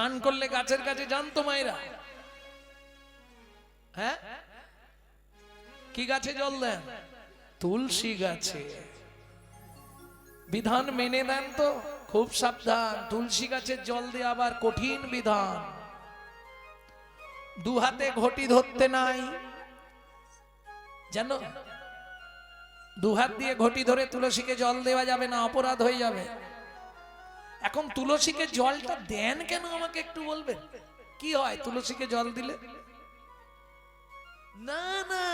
স্নান করলে গাছের কাছে জানতো মায়েরা? হ্যাঁ, কি গাছে জল দেন? তুলসী গাছে। বিধান মেনে দেন তো? খুব সাবধান, তুলসী গাছের জল দিয়ে আবার কঠিন বিধান। দু হাতে ঘটি ধরতে নাই, জানো? দু হাত দিয়ে ঘটি ধরে তুলসীকে জল দেওয়া যাবে না, অপরাধ হয়ে যাবে। এখন তুলসীকে জলটা দেন কেন আমাকে একটু বলবেন? কি হয় তুলসীকে জল দিলে? না না,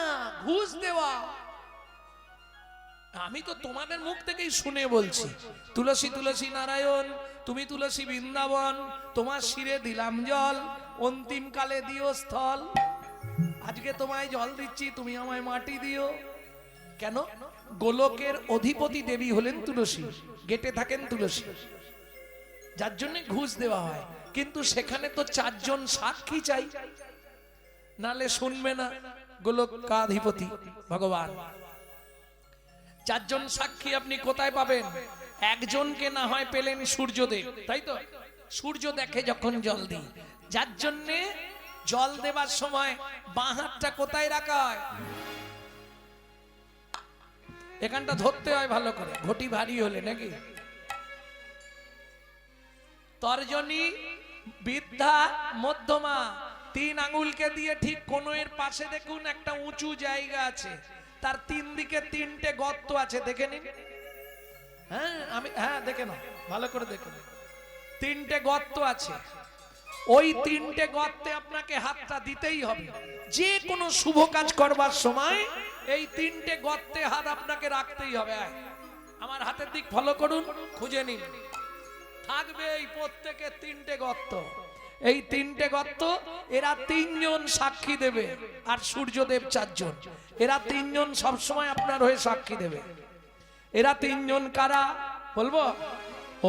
ঘুষ দেওয়া। আমি তো তোমাদের মুখ থেকেই শুনে বলছি, তুলসী তুলসী নারায়ণ, তুমি তুলসী বৃন্দাবন, তোমার শিরে দিলাম জল, অন্তিম কালে দিও স্থল। আজকে তোমায় জল দিচ্ছি, তুমি আমায় মাটি দিও। কেন? গোলকের অধিপতি দেবী হলেন তুলসী, গেটে থাকেন তুলসী, যার জন্য ঘুষ দেওয়া হয়। কিন্তু সেখানে তো চারজন সাক্ষী চাই, নালে শুনবে না গোলকাধিপতি ভগবান। চারজন সাক্ষী আপনি কোথায় পাবেন? একজনকে না হয় পেলেন সূর্যদেব, তাই তো? সূর্য দেখে যখন জল দিই, যার জন্য জল দেবার সময় বাঁ হাতটা কোথায় রাখা হয়? এখানটা ধরতে হয় ভালো করে, ঘটি ভারী হলে নাকি। তর্জনী, বৃদ্ধা, মধ্যমা, তিন আঙুলকে দিয়ে ঠিক কোণের পাশে দেখুন একটা উঁচু জায়গা আছে, তার তিন দিকে তিনটে গর্ত আছে, দেখে নিন। হ্যাঁ দেখে নাও, ভালো করে দেখুন, তিনটে গর্ত আছে। ওই তিনটে গর্তে আপনাকে হাতটা দিতেই হবে। যে কোনো শুভ কাজ করবার সময় এই তিনটে গর্তে হাত আপনাকে রাখতেই হবে। আমার হাতের দিক ফলো করুন, খুঁজে নিন, থাকবে এই প্রত্যেকের তিনটে গর্ত। এই তিনটে গর্ত, এরা তিনজন সাক্ষী দেবে, আর সূর্যদেব চারজন। এরা তিনজন সবসময় আপনার হয়ে সাক্ষী দেবে। এরা তিনজন কারা বলবো?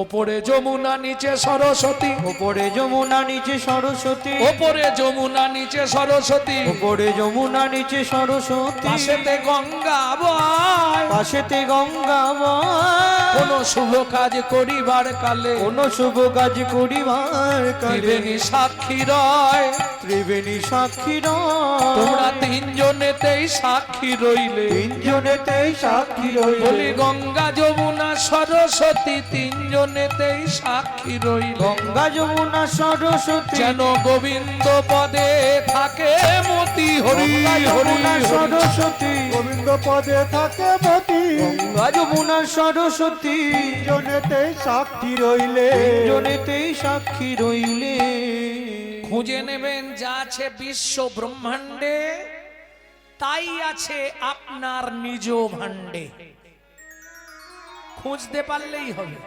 ওপরে যমুনা নিচে সরস্বতী, ওপরে যমুনা নিচে সরস্বতী, ওপরে যমুনা নিচে সরস্বতী, ওপরে যমুনা নিচে সরস্বতী, পাশেতে গঙ্গা বয়, পাশেতে গঙ্গা বয়। কোন শুভ কাজ করিবার কালে, কোন শুভ কাজ করিবার কালে ত্রিবেণী সাক্ষী রয়, ত্রিবেণী সাক্ষী রয়। তোমরা তিনজনেতেই সাক্ষী রইলে, তিনজনেতেই সাক্ষী রইলে। বলি গঙ্গা যমুনা সরস্বতী তিনজনেতেই সাক্ষী রইলে। গঙ্গা যমুনা সরস্বতী যেন গোবিন্দ পদে থাকে মতি, হরি হরি সরস্বতী গোবিন্দ পদে থাকে মতি। গঙ্গা যমুনা সরস্বতী তিনজনেতেই সাক্ষী রইলে, তিনজনেতেই সাক্ষী রইলে। খুঁজে নেবেন, যা আছে বিশ্ব ব্রহ্মাণ্ডে তাই আছে আপনার নিজ ভাণ্ডে। খুঁজতে পারলেই হবে।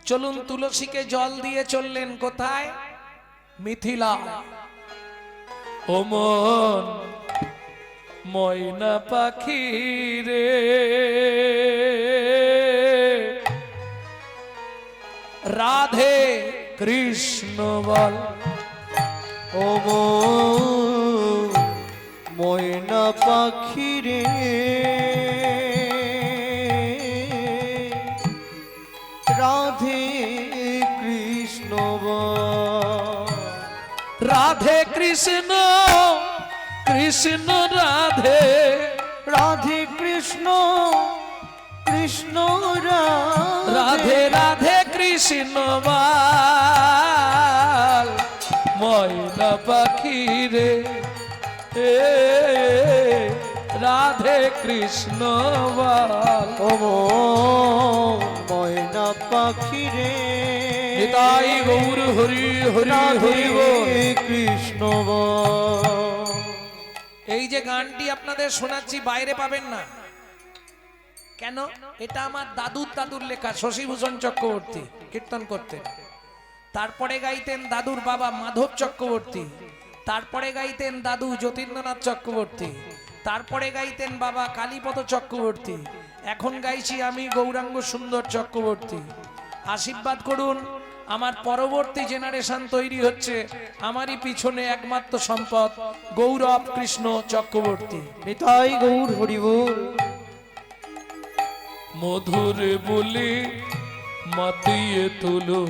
চলুন, তুলসীকে জল দিয়ে চললেন কোথায়? মিথিলা। ও মন ময়না পাখি রে, রাধে কৃষ্ণ বল। ও ময়না পাখি রে, রাধে কৃষ্ণ বল। রাধে কৃষ্ণ কৃষ্ণ রাধে, রাধে কৃষ্ণ কৃষ্ণ রাধে রাধে কৃষ্ণ বল। ময়না পাখি রে, রাধে কৃষ্ণ বল। ও ময়না পাখি রে, নিতাই গৌর হরি হরি হরি বল। কৃষ্ণ বল। এই যে গানটি আপনাদের শোনাচ্ছি বাইরে পাবেন না। কেন? এটা আমার দাদুর লেখা। শশীভূষণ চক্রবর্তী কীর্তন করতেন, তারপরে গাইতেন দাদুর বাবা মাধব চক্রবর্তী, তারপরে গাইতেন দাদু যতীন্দ্রনাথ চক্রবর্তী, তারপরে গাইতেন বাবা কালীপদ চক্রবর্তী, এখন গাইছি আমি গৌরাঙ্গ সুন্দর চক্রবর্তী। আশীর্বাদ করুন, আমার পরবর্তী জেনারেশন তৈরি হচ্ছে, আমারই পিছনে একমাত্র সম্পদ গৌরব কৃষ্ণ চক্রবর্তী। নিতাই গৌর হরি বল। মধুর বলে মাতিয়ে তুলো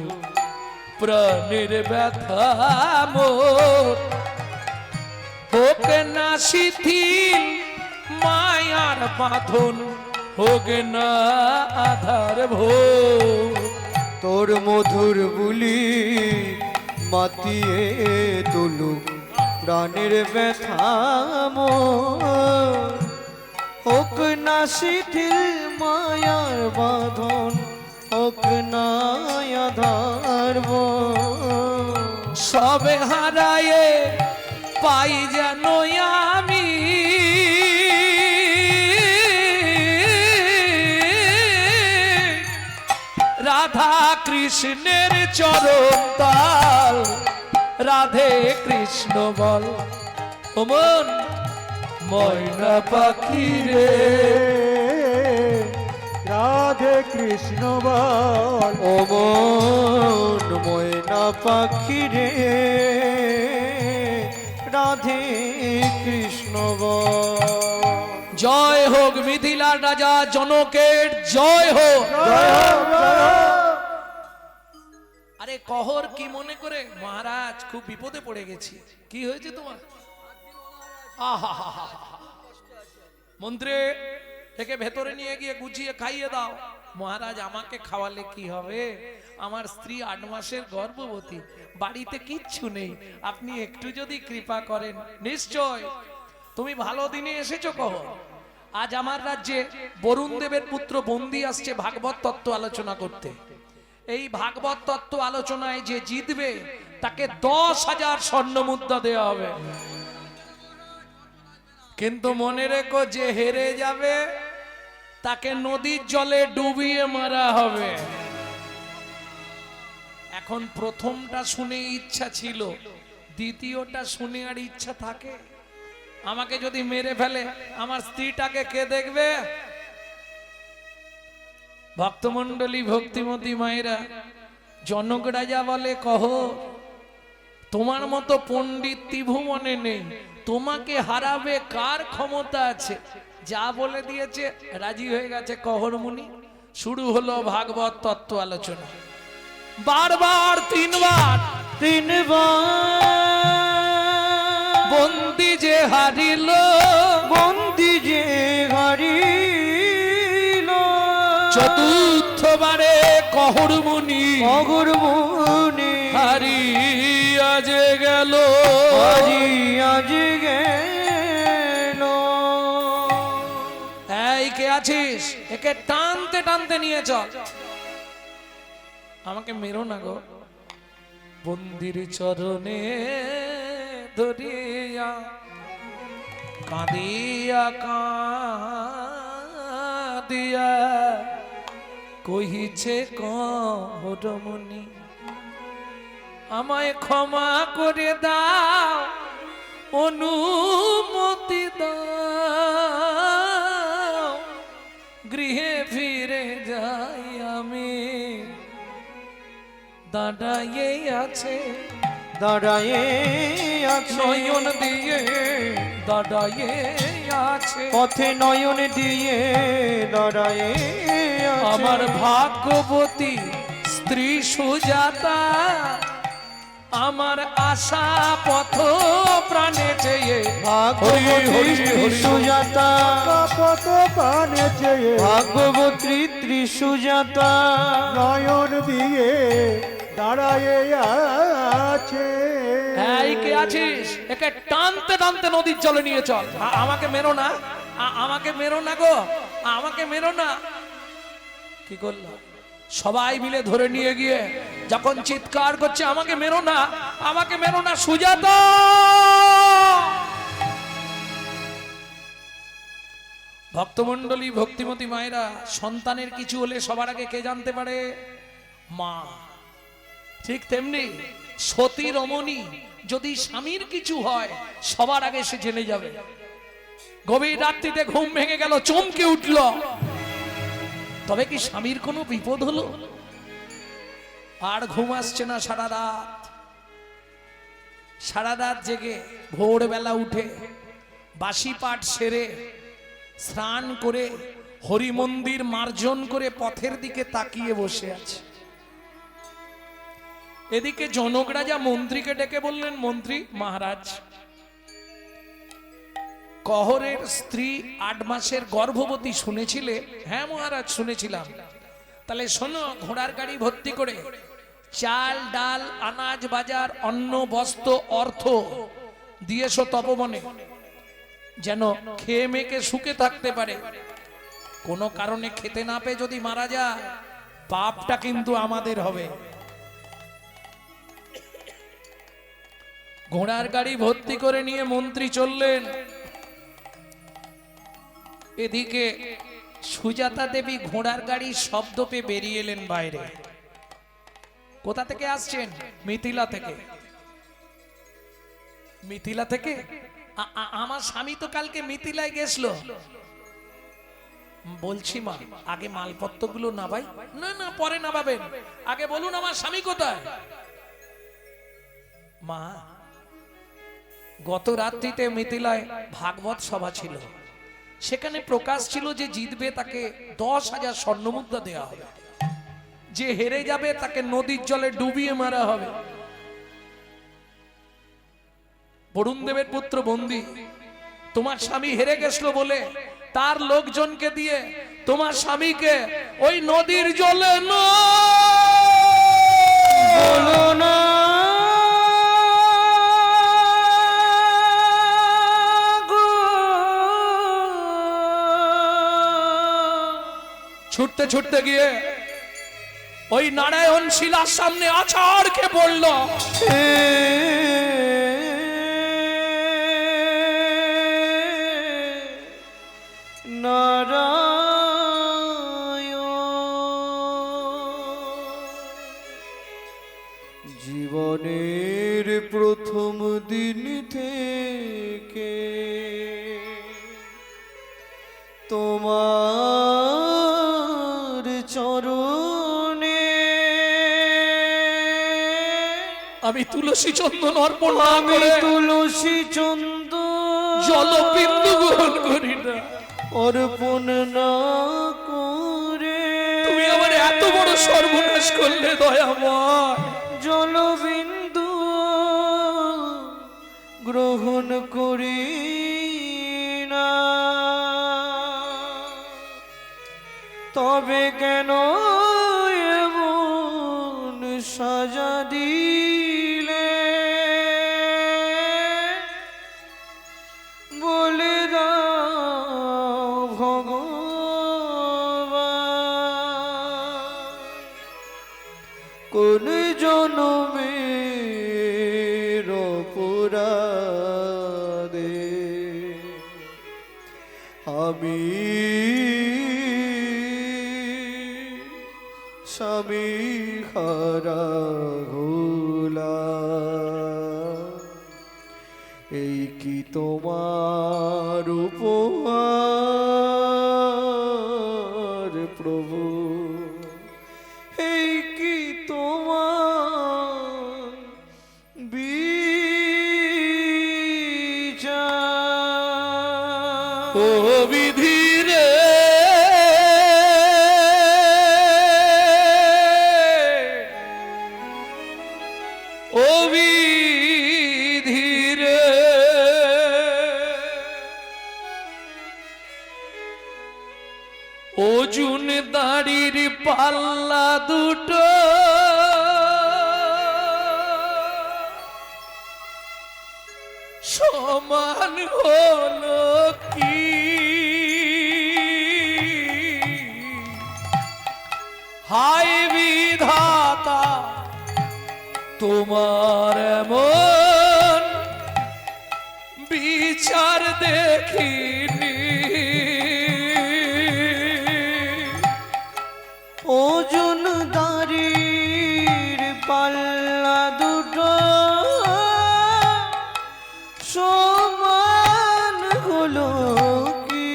প্রাণের ব্যথা মোর হোক না শিথিল মায়ার বাঁধন হোক না আধার ভোর তোর মধুর বুলি মাতিয়ে তুলুক প্রাণের ব্যথা মোর হোক না শিথিল মায়ার বাঁধন হোক না আধার ভোর সবে হারায়ে পাই যেন আমি রাধা কৃষ্ণের চরণ তাল রাধে কৃষ্ণ বল ও মন ময়না পাখি রে রাধে কৃষ্ণ বল ও মন ময়না পাখি রে রাধে কৃষ্ণ বল জয় হোক মিথিলার রাজা জনকের জয় হোক আরে কহর কি মনে করে মহারাজ খুব বিপদে পড়ে গেছি কি হয়েছে তোমার আহা মন্ত্রী একে ভেতরে নিয়ে গিয়ে গুছিয়ে খাইয়ে দাও মহারাজ আমাকে খাওয়ালে কি হবে আমার স্ত্রী 8 মাসের গর্ভবতী বাড়িতে কিচ্ছু নেই আপনি একটু যদি কৃপা করেন নিশ্চয় তুমি ভালো দিনে এসেছো কহ আজ আমার রাজ্যে বরুণ দেবের পুত্র বন্দি আসছে ভাগবত তত্ত্ব আলোচনা করতে এই ভাগবত তত্ত্ব আলোচনায় যে জিতবে তাকে 10,000 স্বর্ণ মুদ্রা দেওয়া হবে কিন্তু মনে রেখো যে হেরে যাবে তাকে নদীর জলে ডুবিয়ে মারা হবে এখন প্রথমটা শুনে ইচ্ছা ছিল দ্বিতীয়টা শুনে আর ইচ্ছা থাকে আমাকে যদি মেরে ফেলে আমার স্ত্রীটাকে কে দেখবে ভক্তমণ্ডলী ভক্তিমতী মায়েরা জনক রাজা বলে কহ তোমার মতো পণ্ডিত ত্রিভুবনে নেই তোমাকে হারাবে কার ক্ষমতা আছে যা বলে দিয়েছে রাজি হয়ে গেছে কহর মুনি শুরু হলো ভাগবত তত্ত্ব আলোচনা বারবার তিনবার বন্দি যে হারিল বন্দি যে হারিল চতুর্থবারে কহর মুনি অগর মুনি হারিয়া যে গেল আজ গেল এই কে আছিস একে টানতে টানতে নিয়ে চল আমাকে মেরো না গো বন্দির চরণে ধরিয়া কাঁদিয়া কাঁদিয়া কহিছে কহরমণি আমায় ক্ষমা করে দাও অনুমতি দাও গৃহে ফিরে যাই আমি দাঁড়াইয়ে আছে দাঁড়ায়ে আছে নয়ন দিয়ে দাঁড়াইয়ে আছে পথে নয়ন দিয়ে দাঁড়ায়ে আছে আমার ভাগ্যবতী স্ত্রী সুজাতা আমার আশা পথ প্রাণে চেয়ে ভাগবতী সুজাতা কত প্রাণে চেয়ে ভাগবতী ত্রিসুজাতা নয়ন দিয়ে দাঁড়ায়ে আছে এই কে আছিস একে টানতে টানতে নদীর জলে নিয়ে চল আমাকে মেরো না আমাকে মেরো না গো আমাকে মেরো না কি করলো সবাই মিলে ধরে নিয়ে গিয়ে যখন চিৎকার করছে আমাকে মেরো না সুজাতা ভক্তমণ্ডলী ভক্তিমতী মায়েরা সন্তানের কিছু হলে সবার আগে কে জানতে পারে মা ঠিক তেমনি সতী রমণী যদি স্বামীর কিছু হয় সবার আগে সে জেনে যাবে গভীর রাত্রিতে ঘুম ভেঙে গেল চমকে উঠল তবে কি স্বামীর কোনো বিপদ হলো আর ঘুম আসছে না সারা রাত জেগে ভোরবেলা উঠে বাসি পাঠ সেরে স্নান করে হরি মন্দির মার্জন করে পথের দিকে তাকিয়ে বসে আছে এদিকে জনক রাজা মন্ত্রীকে ডেকে বললেন, মন্ত্রী মহারাজ, কহরের স্ত্রী 8 মাসের গর্ভবতী শুনেছিলে? হ্যাঁ মহারাজ শুনেছিলাম। তাহলে শোনো, ঘোড়ার গাড়ি ভর্তি করে চাল ডাল আনাজ বাজার অন্ন বস্ত্র অর্থ দিয়েছো তপবনে, যেন খেয়ে মেয়েকে সুখে থাকতে পারে। কোনো কারণে খেতে না পেয়ে যদি মারা যায়, পাপটা কিন্তু আমাদের হবে। ঘোড়ার গাড়ি ভর্তি করে নিয়ে মন্ত্রী চললেন। এদিকে সুজাতা দেবী ঘোড়ার গাড়ির শব্দ পেয়ে বেরিয়ে এলেন বাইরে। কোথা থেকে আসছেন? মিথিলা থেকে। মিথিলা থেকে? আমার স্বামী তো কালকে মিথিলায় গেছিল। বলছি মা, আগে মালপত্রগুলো নাবাই। না না, পরে নাবাবেন, আগে বলুন আমার স্বামী কোথায়। মা, গত রাত্রিতে মিথিলায় ভাগবত সভা ছিল, সেখানে প্রকাশ ছিল যে জিতবে তাকে 10,000 স্বর্ণমুদ্রা দেওয়া হবে, যে হেরে যাবে তাকে নদীর জলে ডুবিয়ে মারা হবে। বরুণ দেবের পুত্র বন্দী, তোমার স্বামী হেরে গেছিল বলে তার লোকজনকে দিয়ে তোমার স্বামীকে ওই নদীর জলে বলো না ছুটতে ছুটতে গিয়ে ওই নারায়ণ শিলার সামনে আছাড় খেয়ে পড়ল। জীবনের প্রথম দিন থেকে তোমার চরণে আমি তুলসী চন্দন অর্পণ না আমি করে তুলসী চন্দন জলবিন্দু গ্রহণ করি না। অর্পণ না করে তুমি আমার এত বড় সর্বনাশ করলে দয়াময়। জলবিন্দু গ্রহণ করি না, তবে কেন এমন সাজা দিলে বলে দাও ভগবান, কোন জনমের অপরাধে আমি স্বামী হারা হলাম। এই কি তোমার উপহার প্রভু, এই কি তোমার বিচার। ও বিধি রে, ও বিধি রে, অর্জুন দাড়ির পাল্লা দুটো সমান হলো কি? হায় বিধাতা, তোমার এমন বিচার দেখিনি। ওজন দাড়ির পাল্লা দুটো সমান হলো কি?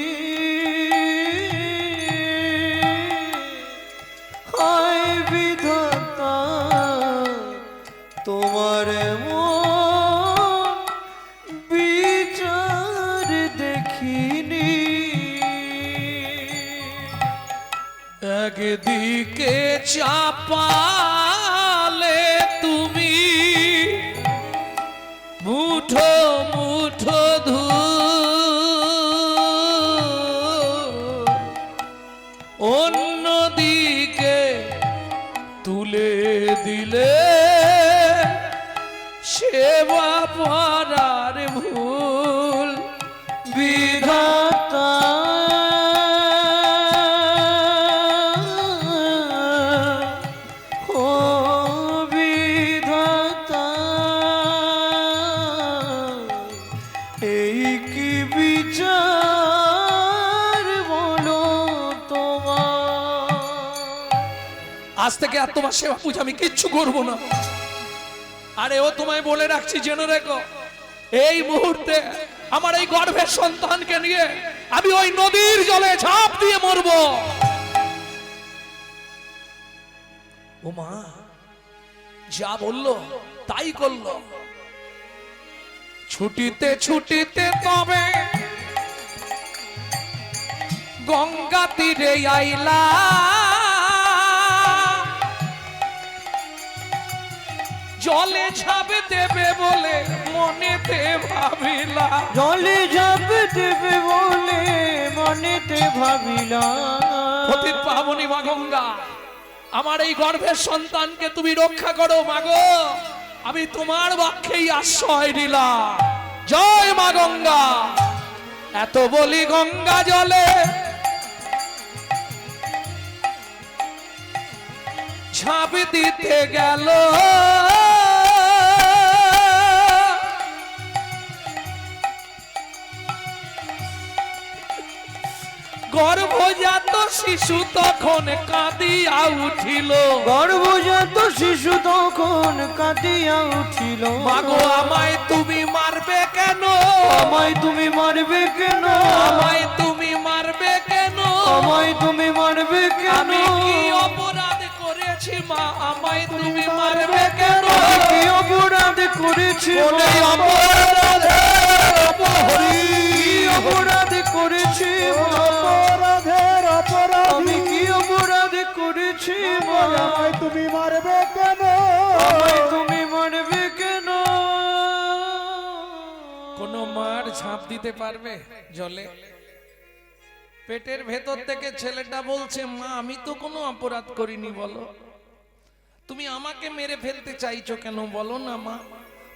হায় বিধাতা, তোমার এমন বিচার দেখিনি। একদিকে চাপালে তুমি আজ থেকে আর তোমার সেবা পূজা আমি কিচ্ছু করবো না। আরে ও তোমায় বলে রাখছি, জেনে রেখো, এই মুহূর্তে আমার এই গর্ভের সন্তানকে নিয়ে আমি ওই নদীর জলে ঝাঁপ দিয়ে মরবো। ও মা যা বললো তাই করলো। ছুটিতে ছুটিতে তবে গঙ্গা তীরে আইলা, জলে ঝাঁপ দেবে বলে মনেতে ভাবিলা, জলে ঝাঁপ দেবে বলে মনেতে ভাবিলাম। পতিত পাবনী মা গঙ্গা, আমার এই গর্ভের সন্তানকে তুমি রক্ষা করো মাগো, আমি তোমার বাক্যেই আশ্রয় দিলাম। জয় মা গঙ্গা। এত বলি গঙ্গা জলে ঝাঁপ দিতে গেল, গর্ভজাত শিশু তখন কাঁদিয়া উঠিল। গর্ভজাত শিশু তখন কাঁদিয়া উঠিল। মাগো আমায় তুমি মারবে কেন, আমায় তুমি মারবে কেন, আমায় তুমি মারবে কেন, আমায় তুমি মারবে কেন, আমি কি অপরাধ করেছি মা, আমায় তুমি মারবে কেন, কি অপরাধ করেছি বলে মা? অপরাধের অপহরি, কি অপরাধ করেছি মা? অপরাধের অপরাধী, আমি কি অপরাধ করেছি মা? আমায় তুমি মারবে কেন? আমায় তুমি মারবে কেন? কোন মার ঝাঁপ দিতে পারবে জলে? পেটের ভেতর থেকে ছেলেটা বলছে মা আমি তো কোনো অপরাধ করিনি, বলো তুমি আমাকে মেরে ফেলতে চাইছো কেন, বলো না মা,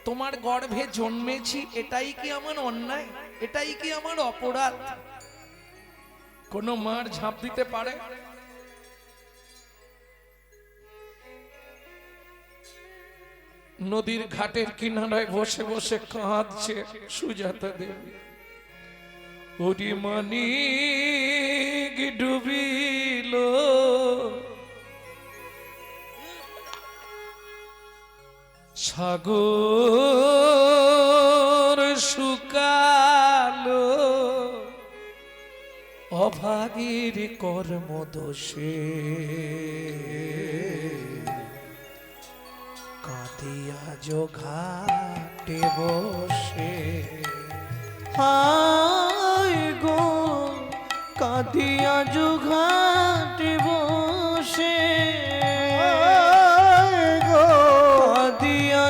তোমার গর্ভে জন্মেছি এটাই কি আমার অন্যায়, এটাই কি আমার অপরাধ? কোন মার ঝাঁপ দিতে পারে? নদীর ঘাটের কিনারায় বসে বসে কাঁদছে সুজাতা দেবী। ওরি মানিক ডুবিল, সাগর শুকালো, অভাগীর কর্ম দোষে কাঁদিয়া ঘাটে বসে। হায় গো কাঁদিয়া ঘাটে বসে, আয় গো, কাঁদিয়া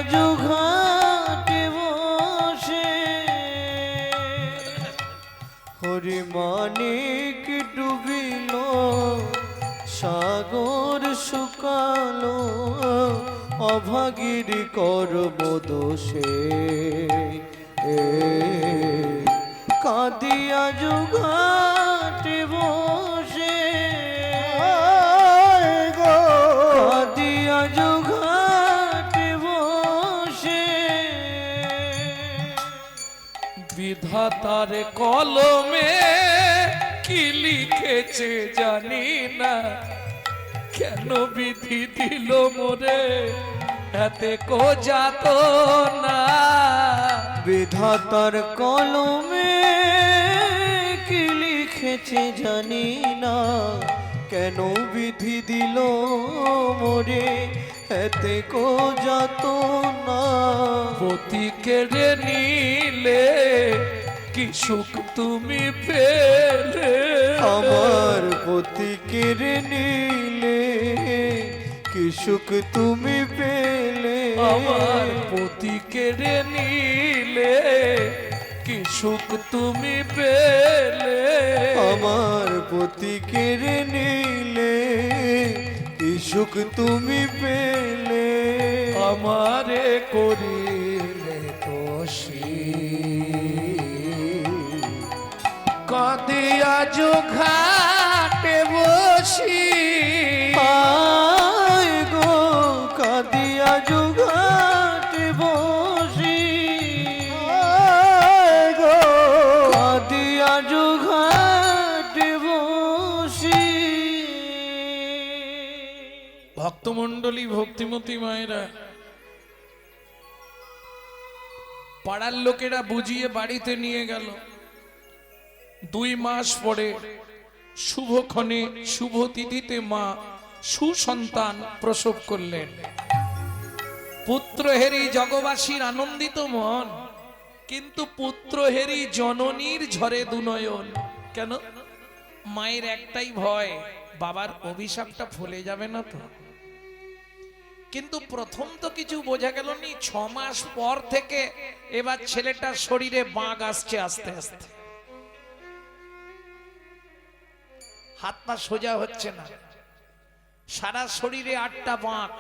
ঘাটে বসে। হরি মানিক ডুবিল, সাগর শুকালো, অভাগীর কর্ম দোষে কাঁদিয়া ঘাটে বসে, আয় গো, কাঁদিয়া ঘাটে বসে। বিধাতার কলমে কি লিখেছে জানি না, কেন বিধি দিল মোরে এতে কো যাত না। বিধাতার কলমে কি লিখেছে জানি না, কেন বিধি দিল মোরে এতে কো যাত না। পতি কেড়ে নিলে কি সুখ তুমি পেলে, আমার পতি কেড়ে নিলে কি সুখ তুমি পেলে। আমার পতি কেড়ে নিলে কি সুখ তুমি পেলে, আমার পতি কেড়ে নিলে কি সুখ তুমি পেলে। আমারে করিলে দোষী, কাঁদিয়া ঘাটে বসি। আয় গো কাঁদিয়া ঘাটে বসি, আয় গো, কাঁদিয়া ঘাটে বসি। ভক্ত বলি ভক্তিমতী মায়েরা, পাড়ার লোকেরা বুঝিয়ে বাড়িতে নিয়ে গেল। 2 মাস পরে শুভক্ষণে শুভ তিথিতে মা সুসন্তান প্রসব করলেন। পুত্র হেরি জগবাসীর আনন্দিত মন, কিন্তু পুত্র হেরি জননীর ঝরে দুনয়ন। কেন? মায়ের একটাই ভয়, বাবার অভিশাপটা ফলে যাবে না তো। কিন্তু প্রথম তো কিছু বোঝা গেল নি, 6 মাস পর থেকে এবার ছেলেটার শরীরে বাঁক আসছে আস্তে আস্তে, হাত পা সোজা হচ্ছে না, সারা শরীরে 8টা বাঁক।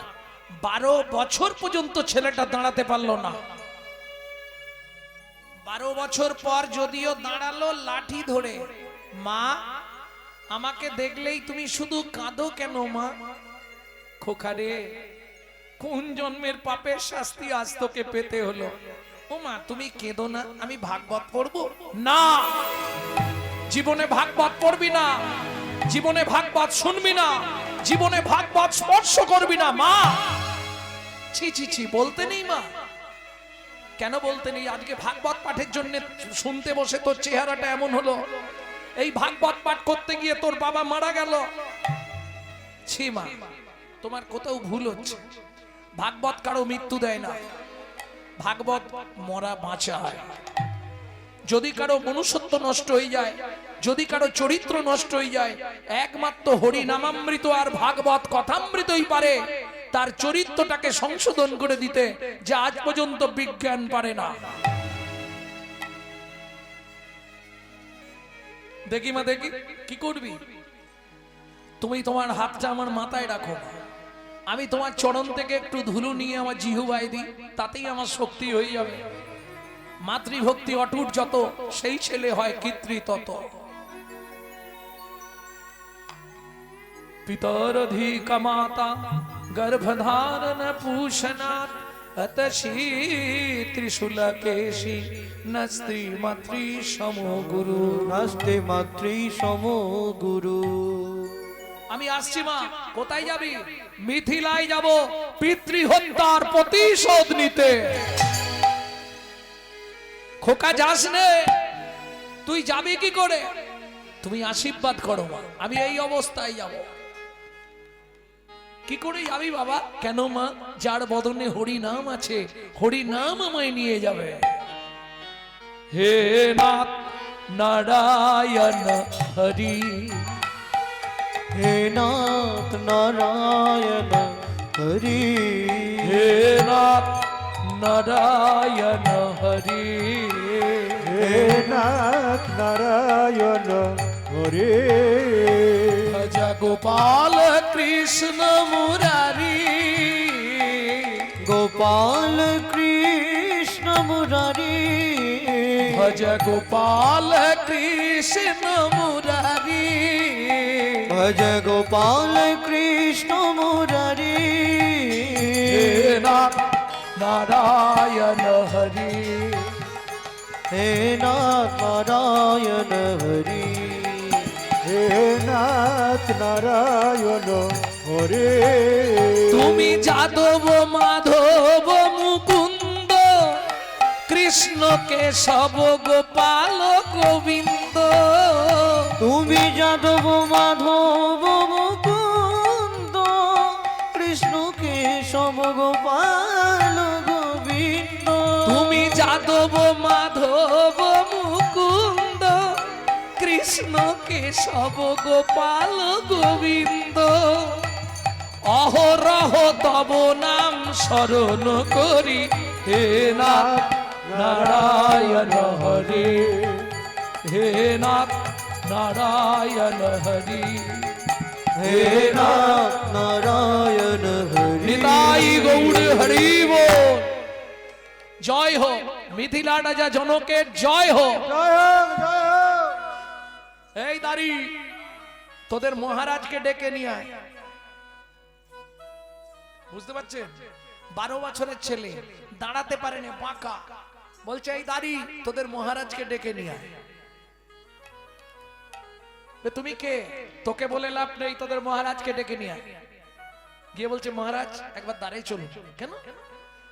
12 বছর পর্যন্ত ছেলেটা দাঁড়াতে পারলো না। 12 বছর পর যদিও দাঁড়ালো লাঠি ধরে। মা, আমাকে দেখলেই তুমি শুধু কাঁদো কেন মা? খোকা রে, কোন জন্মের পাপের শাস্তি আজ তোকে পেতে হলো? ও মা, তুমি কেঁদো না, আমি ভাগবত পড়বো না। জীবনে ভাগবত পড়বি না, জীবনে ভাগবত শুনবি না, জীবনে ভাগবত স্পর্শ করবি না মা। ছি ছি ছি, বলতে নেই মা? কেন বলতে নেই? আজকে ভাগবত পাঠের জন্য শুনতে বসে তোর চেহারাটা এমন হলো। এই ভাগবত পাঠ করতে গিয়ে তোর বাবা মারা গেল। ছি মা, তোমার কোথাও ভুল হচ্ছে। ভাগবত কারো মৃত্যু দেয় না, ভাগবত মরা বাঁচায়। যদি কারো মনুষ্যত্ব নষ্ট হয়ে যায়, যদি কারো চরিত্র নষ্ট হয়ে যায়, একমাত্র হরি নামামৃত আর ভাগবত কথামৃতই পারে তার চরিত্রটাকে সংশোধন করে দিতে, যা আজ পর্যন্ত বিজ্ঞান পারে না। দেখি মা, দেখি কি করবি? তুমি তোমার হাতটা আমার মাথায় রাখো, আমি তোমার চরণ থেকে একটু ধুলো নিয়ে আমার জিহুবায় দিই, তাতেই আমার শক্তি হয়ে যাবে। মাতৃভক্তি অটুট যত, সেই ছেলে হয় কৃত্রি তত। পিতরধিক মাতা গর্ভধারণ পুষনাথ अतशी त्रिशूलकेशी नस्त्री मातृ समो गुरु নাস্তে মাতৃ সম গুরু। আমি আসছি মা। কোথায় যাবি? মিথিলায় যাব পিতৃহত্যার প্রতিশোধ নিতে। খোকা যাস নে, তুই যাবি কি করে? তুমি আশীর্বাদ করো মা, আমি এই অবস্থায় যাব। কি করে যাবি বাবা? কেন মা? যার বদনে হরি নাম আছে, হরি নাম আমায় নিয়ে যাবে। হে নাথ নারায়ণ হরি, হে নাথ নারায়ণ হরি, হে নাথ নারায়ণ হরি, হে নাথ নারায়ণ হরে। ভজ গোপাল কৃষ্ণ মুরারি, গোপাল কৃষ্ণ মুরারি, ভজ গোপাল কৃষ্ণ মুরারি, ভজ গোপাল কৃষ্ণ মুরারি। হে নাথ নারায়ণ হরি, হে নাথ নারায়ণ হরি, হে নাথ নারায়ণ হরে। তুমি যাদব মাধব মুকুন্দ কৃষ্ণ কেশব গোপাল গোবিন্দ। তুমি যাদব মাধব মুকুন্দ কৃষ্ণ কেশব গোপাল গোবিন্দ। তুমি যাদব মাধব মুকুন্দ কৃষ্ণ কেশব গোপাল গোবিন্দ। অহরহ তব নাম স্মরণ করি, হে নাথ নারায়ণ হরি, হে নাথ নারায়ণ হরি, হে নাথ নারায়ণ হরি। নিতাই গৌর হরি বল। জয় হো মিথিলা রাজা জনকের জয় হো। জয় হোক, জয় হোক। এই দাঁড়ি, তোদের মহারাজকে ডেকে নিয়ে আয়। বুঝতে পারছেন? 12 বছরের ছেলে, দাঁড়াতে পারেনি, বাঁকা। বলছে এই দাঁড়ি, তোদের মহারাজকে ডেকে নিয়ে আয়। তুমি কে? তোকে বলে লাভ নেই, তোদের মহারাজকে ডেকে নিয়ে আয়। গিয়ে বলছে মহারাজ একবার দাঁড়িয়ে চলুন। কেন?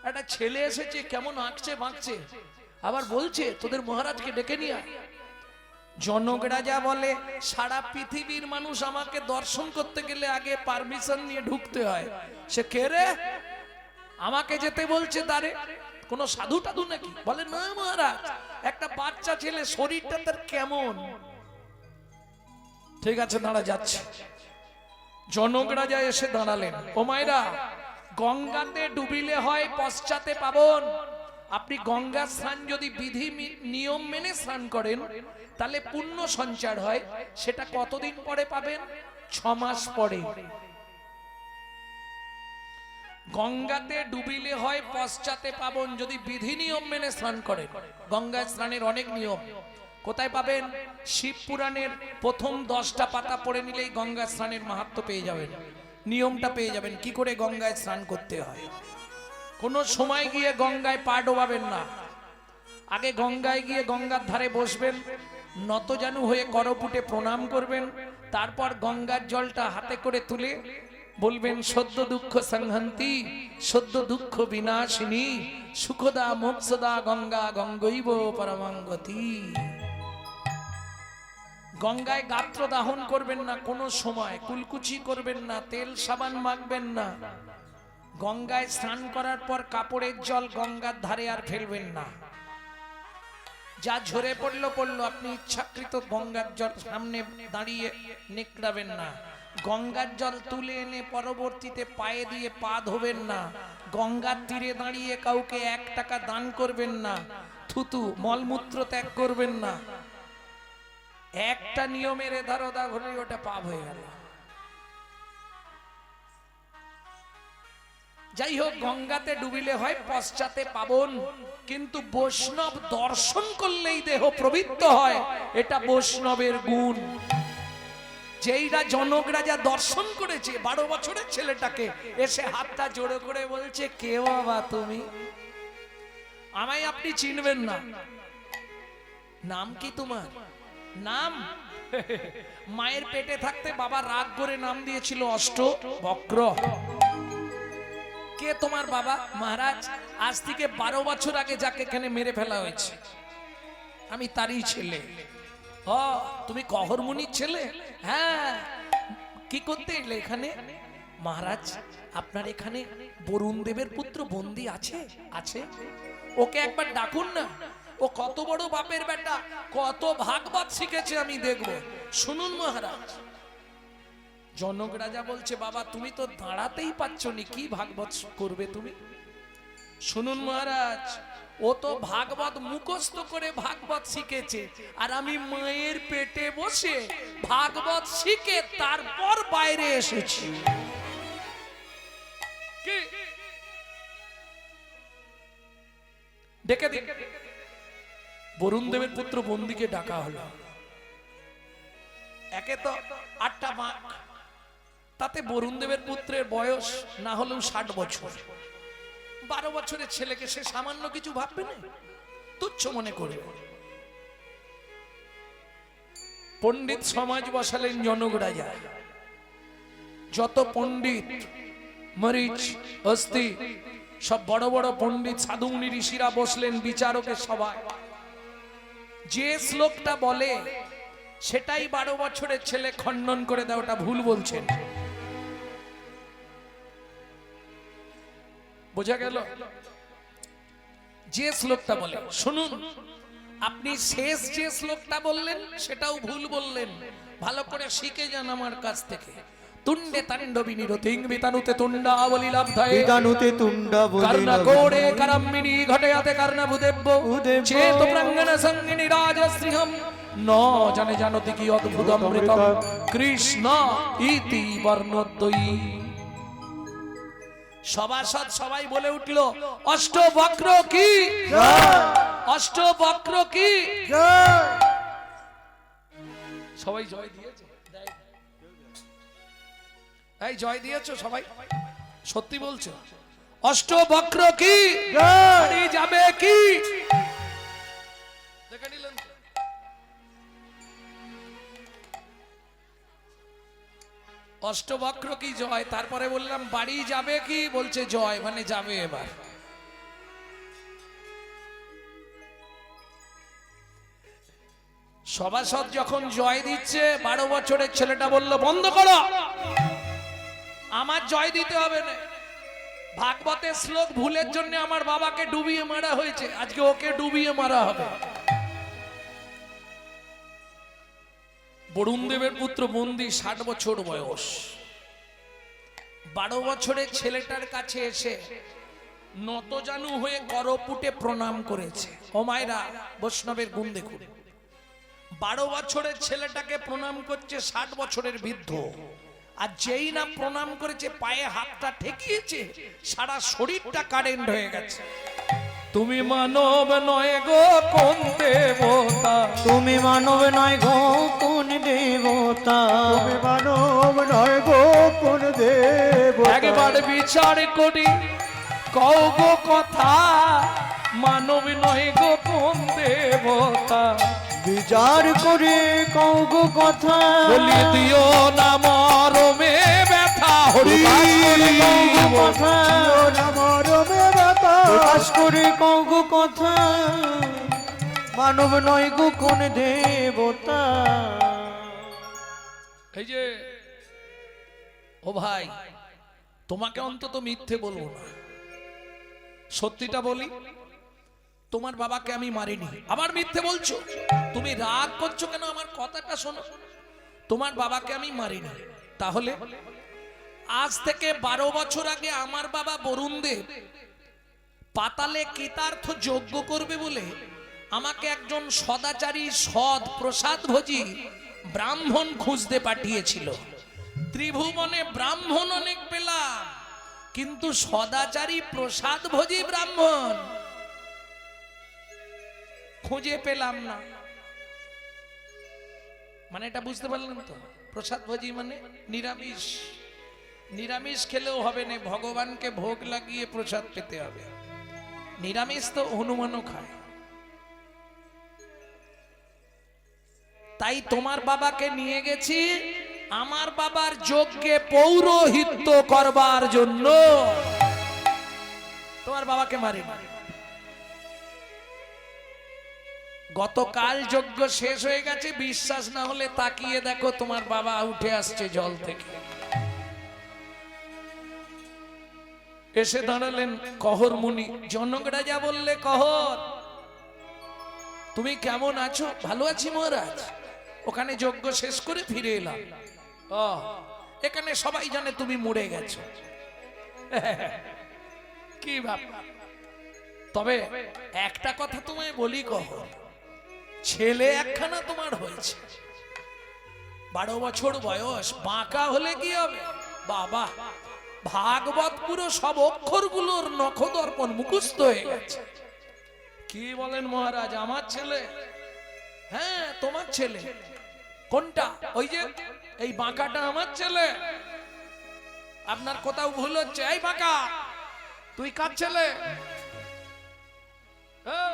একটা ছেলে এসেছে কেমন আঁকছে বাঁকছে, আবার বলছে তোদের মহারাজকে ডেকে নিয়ে আয়। জনক রাজা বলে সারা পৃথিবীর মানুষ আমাকে দর্শন করতে গেলে আগে পারমিশন নিয়ে ঢুকতে হয়, সে কে রে আমাকে যেতে বলছে? তারে কোন সাধু টাধু নাকি? বলে না মহারাজ, একটা বাচ্চা ছেলে, শরীরটা তার কেমন। ঠিক আছে দাঁড়া যাচ্ছে। জনক রাজা এসে দাঁড়ালেন। ও মায়েরা, গঙ্গাতে ডুবিলে হয় পশ্চাতে পাবন। আপনি গঙ্গা স্নান যদি বিধি নিয়ম মেনে স্নান করেন তাহলে পুণ্য সঞ্চার হয়। সেটা কতদিন পরে পাবেন? 6 মাস পরে। গঙ্গাতে ডুবিলে হয় পশ্চাতে পাবন যদি বিধি নিয়ম মেনে স্নান করেন। গঙ্গা স্নানের অনেক নিয়ম। কোথায় পাবেন? শিব পুরাণের প্রথম 10টা পাতা পড়ে নিলেই গঙ্গা স্নানের মাহাত্ম্য পেয়ে যাবেন, নিয়মটা পেয়ে যাবেন কি করে গঙ্গায় স্নান করতে হয়। কোনো সময় গিয়ে গঙ্গায় পা ডোবাবেন না। আগে গঙ্গায় গিয়ে গঙ্গার ধারে বসবেন, নতজানু হয়ে করপুটে প্রণাম করবেন, তারপর গঙ্গার জলটা হাতে করে তুলে বলবেন সদ্য দুঃখ সংহন্তি সদ্য দুঃখ বিনাশিনী সুখদা মোক্ষদা গঙ্গা গঙ্গৈব পরমাঙ্গতি। গঙ্গায় গাত্র দাহন করবেন না, কোনো সময় কুলকুচি করবেন না, তেল সাবান মাখবেন না। গঙ্গায় স্নান করার পর কাপড়ের জল গঙ্গার ধারে আর ফেলবেন না। যা ঝরে পড়লো পড়লো, আপনি ইচ্ছাকৃত গঙ্গার জল সামনে দাঁড়িয়ে নিকড়াবেন না। গঙ্গার জল তুলে এনে পরবর্তীতে পায়ে দিয়ে পা ধোবেন না। গঙ্গার তীরে দাঁড়িয়ে কাউকে 1 টাকা দান করবেন না। থুতু মলমূত্র ত্যাগ করবেন না। একটা নিয়মের এধার ওধার হলে ওটা পাপ হয়ে গেল। যাই হোক, গঙ্গাতে ডুবিলে হয় পশ্চাতে পাবন, কিন্তু বৈষ্ণব দর্শন করলেই দেহ পবিত্র হয়। এটা বৈষ্ণবের গুণ। যেইরা জনক রাজা দর্শন করেছে 12 বছরের ছেলেটাকে, এসে হাতটা জোড়ো করে বলছে কে বাবা তুমি? আমায় আপনি চিনবেন না। নাম কি তোমার? নাম মায়ের পেটে থাকতে বাবা রাগ করে নাম দিয়েছিল অষ্টবক্র। কে তোমার বাবা? মহারাজ, আজ থেকে 12 বছর আগে যাকে এখানে মেরে ফেলা হয়েছে আমি তারই ছেলে। ও তুমি কহরমুনির ছেলে? হ্যাঁ। কি করতে এলে এখানে? মহারাজ, আপনার এখানে বরুণ দেবের পুত্র বন্দী আছে? আছে। ওকে একবার ডাকুন না। ও কত বড় বাপের বেটা, কত ভাগবত শিখেছে আমি দেখব। শুনুন মহারাজ। জনক রাজা বলছে বাবা তুমি তো দাঁড়াতেই পাচ্ছ নি, কি ভাগবত করবে তুমি? শুনুন মহারাজ, ও তো ভাগবত মুখস্থ করে ভাগবত শিখেছে, আর আমি মায়ের পেটে বসে ভাগবত শিখে তারপর বাইরে এসেছি। ডেকে দিন। বরুণ দেবের পুত্র বন্দীকে ডাকা হলো। একে তো 8টা বাঁক, তাতে বরুণ দেবের পুত্রের বয়স না হলেও 60 বছর। 12 বছরের ছেলেকে সে সামান্য কিছু ভাববে না, তুচ্ছ মনে করবে। পণ্ডিত সমাজ বসালেন জনক রাজা। যত পণ্ডিত মরিচ অস্তি সব বড় বড় পণ্ডিত সাধুমুনি ঋষিরা বসলেন বিচারকের সভায়। যে শ্লোকটা বলে সেটাই 12 বছরের ছেলে খণ্ডন করে দেয়, ওটা ভুল বলছেন। বোঝা গেল? যে শ্লোকটা বলে শুনুন, আপনি শেষ যে শ্লোকটা বললেন সেটাও ভুল বললেন। ভালো করে শিখে যান আমার কাছ থেকে। তুণ্ডে তাণ্ডবিনী রতিং বিতানুতে তুণ্ডাবলি লব্ধয়ে বিতানুতে তুণ্ডাবলি কর্ণকোড়ে করম্মিনী ঘটয়াতে কর্ণভুদেব্য চেত প্রাঙ্গণ সঙ্গিনী রাজশ্রীহম ন জানে জানতি কি অদ্ভুত অমৃতম কৃষ্ণ ইতি বর্ণদ্বয়ী। সভাসদ সবাই বলে উঠল অষ্টবক্র কি অষ্টবক্র কি। সবাই জয় দিয়েছে? এই জয় দিয়েছো সবাই? সত্যি বলছো? অষ্টবক্র কি যাবে কি? দেখে নিলেন? অষ্টবক্র কি জয়, তারপরে বললাম বাড়ি যাবে কি, বলছে জয়, মানে যাবে এবার। সভাসদ যখন জয় দিচ্ছে 12 বছরের ছেলেটা বলল বন্ধ করো, আমার জয় দিতে হবে না। ভাগবতের শ্লোক ভুলের জন্য আমার বাবাকে ডুবিয়ে মারা হয়েছে, আজকে ওকে ডুবিয়ে মারা হবে। বরুণ দেবের পুত্র বন্দি 60 বছর বয়স, 12 বছরের ছেলেটার কাছে এসে নতজানু হয়ে করপুটে প্রণাম করেছে। ও মায়েরা, বৈষ্ণবের গুণ দেখুন, 12 বছরের ছেলেটাকে প্রণাম করছে 60 বছরের বৃদ্ধ, আর যেই না প্রণাম করেছে পায়ে হাতটা ঠেকিয়েছে, সারা শরীরটা কারেন্ট হয়ে গেছে। তুমি মানব নয় গো কোন দেবতা, তুমি মানব নয় গো কোন দেবতা, তুমি মানব নয় গো কোন দেবতা। একবার বিচার করি কও গো কথা, মানব নয় গো কোন দেবতা, বিচার করে কও গো কথা, বলি দিও না মরমে ব্যথা, হরি কথা মরমে ব্যথা। প্রকাশ করে কও গো কথা, মানব নয় গো কোন দেবতা। এই যে ও ভাই, তোমাকে অন্তত মিথ্যে বলবো না, সত্যিটা বলি, তোমার বাবাকে আমি মারিনি, আবার মিথ্যে বলছো। তুমি রাগ করছো কেন, আমার কথাটা শোনো। তোমার বাবাকে আমি মারিনি, তাহলে আজ থেকে 12 বছর আগে আমার বাবা বরুণ দেব পাতালে কৃতার্থ যজ্ঞ করবে বলে আমাকে একজন সদাচারী সৎ প্রসাদভোজী ব্রাহ্মণ খুঁজতে পাঠিয়েছিল। ত্রিভুবনে ব্রাহ্মণ অনেক পেলাম, কিন্তু সদাচারী প্রসাদভোজী ব্রাহ্মণ খুঁজে পেলাম না। মানে এটা বুঝতে পারলেন তো, প্রসাদভোজী মানে নিরামিষ। নিরামিষ খেলেও হবে না, ভগবানকে ভোগ লাগিয়ে প্রসাদ পেতে হবে। নিরামিষ তো হনুমানও খায়। তাই তোমার বাবাকে নিয়ে গেছি আমার বাবার যজ্ঞে পৌরোহিত্য করবার জন্য। তোমার বাবাকে মারি মারি। গতকাল যজ্ঞ শেষ হয়ে গেছে, বিশ্বাস না হলে তাকিয়ে দেখো, তোমার বাবা উঠে আসছে জল থেকে। এসে দাঁড়ালেন কহর মুনি। জনক রাজা বললে, কহর তুমি কেমন আছো? ভালো আছি মহারাজ, ওখানে যজ্ঞ শেষ করে ফিরে এলাম। ও, এখানে সবাই জানে তুমি মরে গেছো। কি ভাব, তবে একটা কথা তোমায় বলি কহর, ছেলে একখানা তোমার হয়েছে, 12 বছর বয়স, বাঁকা হলে কি হবে? বাবা, ভাগবত পুরো সব অক্ষরগুলোর নখদর্পণ মুখস্থ হয়ে গেছে। কি বলেন মহারাজ, আমার ছেলে? হ্যাঁ, তোমার ছেলে। কোনটা? ওই যে এই বাঁকাটা আমার ছেলে। আপনার কোথাও ভুল হচ্ছে। এই বাঁকা, তুই কার ছেলে? এই,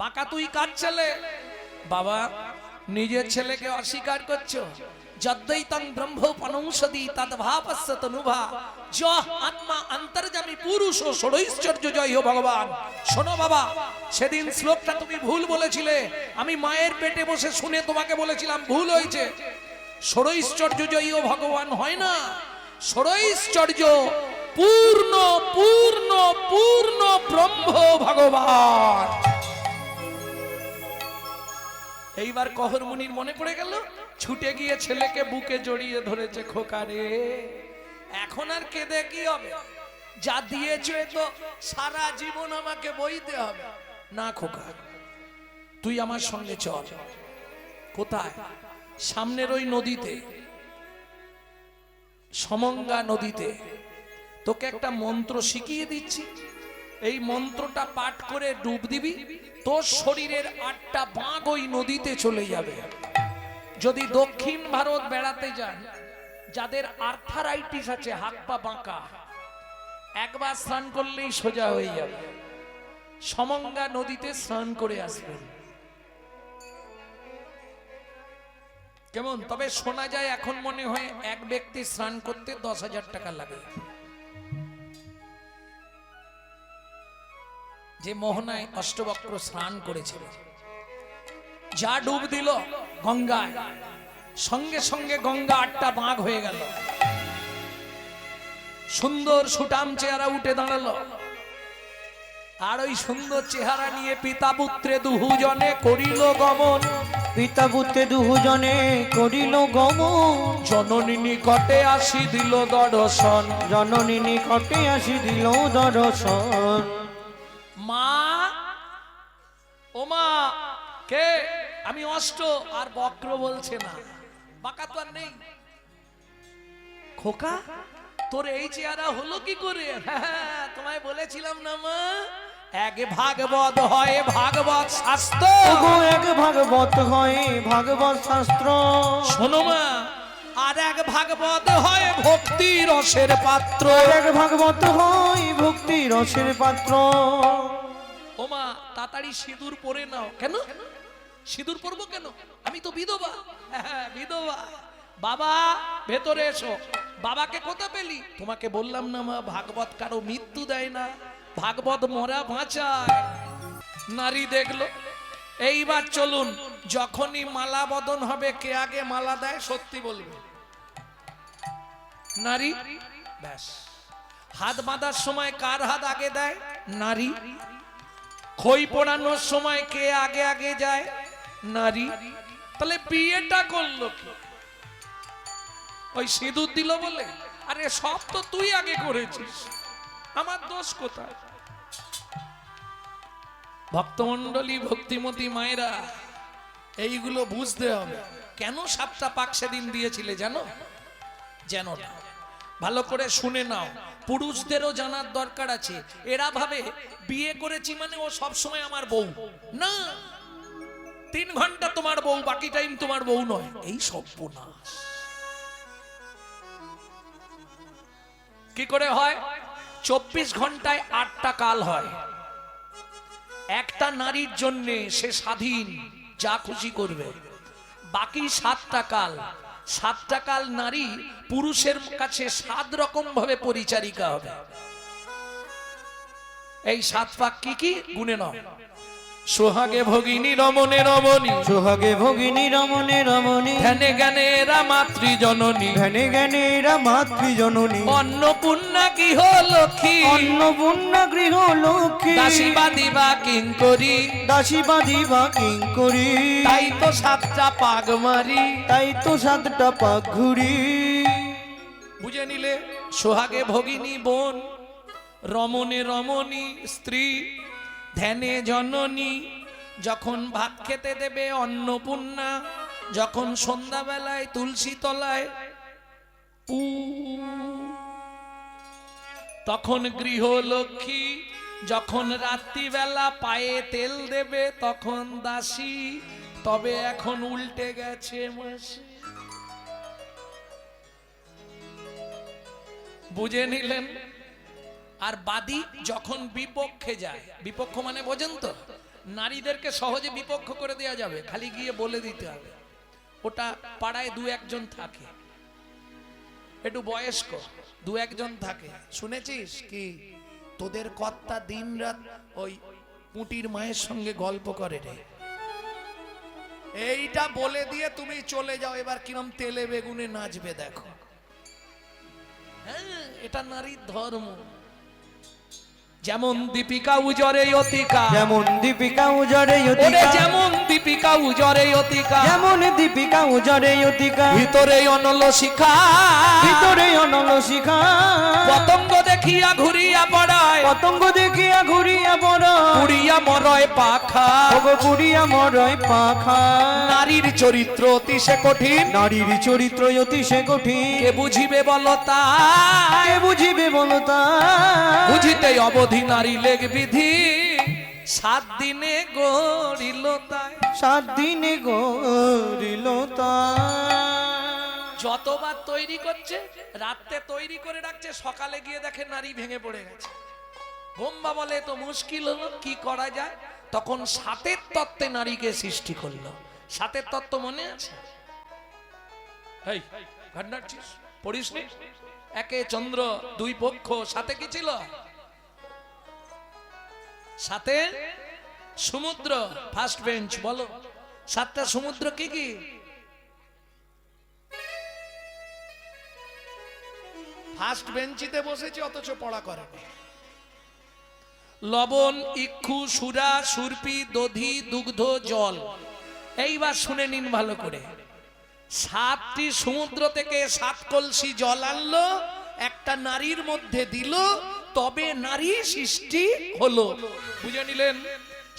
বাঁকা তুই কার ছেলে? বাবা, নিজের ছেলেকে অস্বীকার করছো। যদ্দৈতং ব্রহ্মোপনংসদি তদ্ভাবস্য তনুভা যহ আত্মা অন্তর্যামী পুরুষ ষোড়ৈশ্বর্য জয় ভগবান। শোনো বাবা, সেদিন শ্লোকটা তুমি ভুল বলেছিলে, আমি মায়ের পেটে বসে শুনে তোমাকে বলেছিলাম ভুল হয়েছে। ষোড়ৈশ্বর্য জয় ভগবান হয় না, ষোড়ৈশ্বর্য পূর্ণ পূর্ণ পূর্ণ ব্রহ্ম ভগবান। এইবার কহর মুনির মনে পড়ে গেল, ছুটে গিয়ে ছেলেকে বুকে জড়িয়ে ধরেছে। খোকা রে, এখন আর কেঁদে কি হবে? যা দিয়েছো তো সারা জীবন আমাকে বইতে হবে না। খোকা, তুই আমার সঙ্গে চল। কোথায়? সামনের ওই নদীতে, সমঙ্গা নদীতে তোকে একটা মন্ত্র শিখিয়ে দিচ্ছি। এই মন্ত্রটা পাঠ করে ডুব দিবি, তোর শরীরের 8টা বাঁক ওই নদীতে চলে যাবে। যদি দক্ষিণ ভারত বেড়াতে যান, যাদের আর্থারাইটিস আছে, হাত পা বাঁকা, একবার স্নান করলেই সোজা হয়ে যাবে। সমঙ্গা নদীতে স্নান করে আসবেন। কেমন? তবে শোনা যায় এখন মনে হয় এক ব্যক্তি স্নান করতে 10,000 টাকা লাগে। যে মোহনায় অষ্টবক্র স্নান করেছিল, যা ডুব দিল গঙ্গায়, সঙ্গে সঙ্গে গঙ্গা 8টা বাঁক হয়ে গেল, সুন্দর সুটাম চেহারা উঠে দাঁড়ালো। আর ওই সুন্দর চেহারা নিয়ে পিতা পুত্রে দুজনে করিল গমন। পিতা পুত্রে দুজনে করিল গমন। জননী নিকটে আসি দিল দর্শন। জননী নিকটে আসি দিল দর্শন। মা, ও মা, কে? আমি অষ্ট। আর বক্র বলছে না, বাঁকা তো আর নেই। খোকা, তোর এই চেহারা হলো কি করে? হ্যাঁ, তোমায় বলেছিলাম না মা, এক ভাগবত হয় ভাগবত শাস্ত্র। ওগো এক ভাগবত হয় ভাগবত শাস্ত্র। শোনো মা, আর এক ভাগবত হয় ভক্তি রসের পাত্র। এক ভাগবত হয় ভক্তি রসের পাত্র। ও মা, তাড়াতাড়ি সিঁদুর পরে নাও। কেন সিঁদুর পরবো কেন? আমি তো বিধবা। হ্যাঁ, বিধবা। বাবা, ভেতরে এসো। বাবাকে কোথা পেলি? তোমাকে বললাম না মা, ভাগবত কারো মৃত্যু দেয় না, ভাগবত মরা বাঁচায়। নারী দেখলো। এইবার চলুন, যখনই মালা বদন হবে, কে আগে মালা দেয় সত্যি বলবে? নারী। ব্যাস। হাত বাঁধার সময় কার হাত আগে দেয়? নারী। খই পোড়ানোর সময় কে আগে আগে যায়? নারী। তাহলে বিয়েটা করলো কি? ওই সিঁদুর দিল বলে? আরে সব তো তুই আগে করেছিস, আমার দোষ কোথায়? ভক্তমন্ডলী, ভক্তিমতী মায়েরা, এইগুলো বুঝতে হবে। কেন 7টা পাক সেদিন দিয়েছিলে জানো? জানো না? ভালো করে শুনে নাও, পুরুষদেরও জানার দরকার আছে। এরা ভাবে বিয়ে করেছি মানে ও সব সময় আমার বউ। না, 3 ঘন্টা তোমার বউ, বাকি টাইম তোমার বউ নয়। এই সর্বনাশ। কি করে হয়? 24 ঘন্টায় 8টা কাল হয়। একটা নারীর জন্য সে স্বাধীন, যা খুশি করবে। বাকি 7টা কাল, 7টা কাল নারী পুরুষের কাছে 7 রকম ভাবে পরিচারিকা হবে। এই 7 পাক কি কি গুণে নাও। সোহাগে ভগিনী রমণে রমণী। সোহাগে ভগিনী রমণে রমণী। ধ্যানে জ্ঞানে এরা মাতৃ জননী। ধ্যানে জ্ঞানে এরা মাতৃ জননী। অন্নপূর্ণা গৃহ লক্ষ্মী। অন্নপূর্ণা গৃহ লক্ষ্মী। দাসী বাদিবা কিঙ্করী। দাসী বাঁধিবা কিঙ্করী। তাই তো 7টা পাগ মারি। তাই তো 7টা পাক ঘুরি। বুঝে নিলে? সোহাগে ভগিনী বোন, রমণে রমণী স্ত্রী, ধ্যানে জননী। যখন ভাত খেতে দেবে অন্নপূর্ণা, যখন সন্ধ্যাবেলায় তুলসী তলায় পু, তখন গৃহলক্ষ্মী। যখন রাত্রিবেলা পায়ে তেল দেবে তখন দাসী। তবে এখন উল্টে গেছে মাসি। বুঝে নিলেন? আর বাদী যখন বিপক্ষে যায়, বিপক্ষ মানে বোঝেন তো? নারীদেরকে সহজে বিপক্ষ করে দেওয়া যাবে, খালি গিয়ে বলে দিতে হবে। ওটা পাড়ায় 2-1 জন থাকে, একটু বয়স্ক 2-1 জন থাকে। শুনেছিস কি তোদের কর্তা দিনরাত ওই পুঁটির মায়ের সঙ্গে গল্প করে রে? এইটা বলে দিয়ে তুমি চলে যাও, এবার কিরম তেলে বেগুনে নাচবে দেখো। হ্যাঁ, এটা নারীর ধর্ম। যেমন দীপিকা উজরে অতিকা। যেমন দীপিকা উজরে ওরে অতিকা। যেমন দীপিকা উজরে অতিকা। যেমন দীপিকা উজরে অতিকা। ভিতরে অনল শিখা। ভিতরে অনল শিখা। পতঙ্গ দেখিয়া ঘুরিয়া পড়ায়। পতঙ্গ দেখিয়া ঘুরিয়া পড়ায়। পুড়িয়া মরয় পাখা। ওগো পুড়িয়া মরয় পাখা। নারীর চরিত্র অতি সে কঠিন। নারীর চরিত্র অতি সে কঠিন। কে বুঝিবে বলো তাই? কে বুঝিবে বলো তাই? বুঝিতে অবধি নারী লেগ বিধি। 7 দিনে গড়িল তাই। 7 দিনে গড়িল তাই। যতবার তৈরি করছে, রাতে তৈরি করে রাখছে, সকালে গিয়ে দেখে নারী ভেঙে পড়ে গেছে। ব্রহ্মা বলে তো মুশকিল হলো, কি করা যায়? তখন 7এর তত্ত্বে নারীকে সৃষ্টি করলো। 7এর তত্ত্ব মনে আছে? এই ঘাট নাড়ছিস, পড়িস নি? একে চন্দ্র, দুই পক্ষ, সাথে কি ছিল? সাথে সমুদ্র। ফার্স্ট বেঞ্চ বলো, সাতটা সমুদ্র কি কি? ফার্স্ট বেঞ্চিতে বসেছে অথচ পড়া করে না। লবণ, ইক্ষু, সুরা, সুরপি, দধি, দুগ্ধ, জল। এইবার শুনে নিন ভালো করে। 7টি সমুদ্র থেকে 7 কলসি জল আনলো, একটা নারীর মধ্যে দিল, তবে নারী সৃষ্টি হলো। বুঝে নিলেন?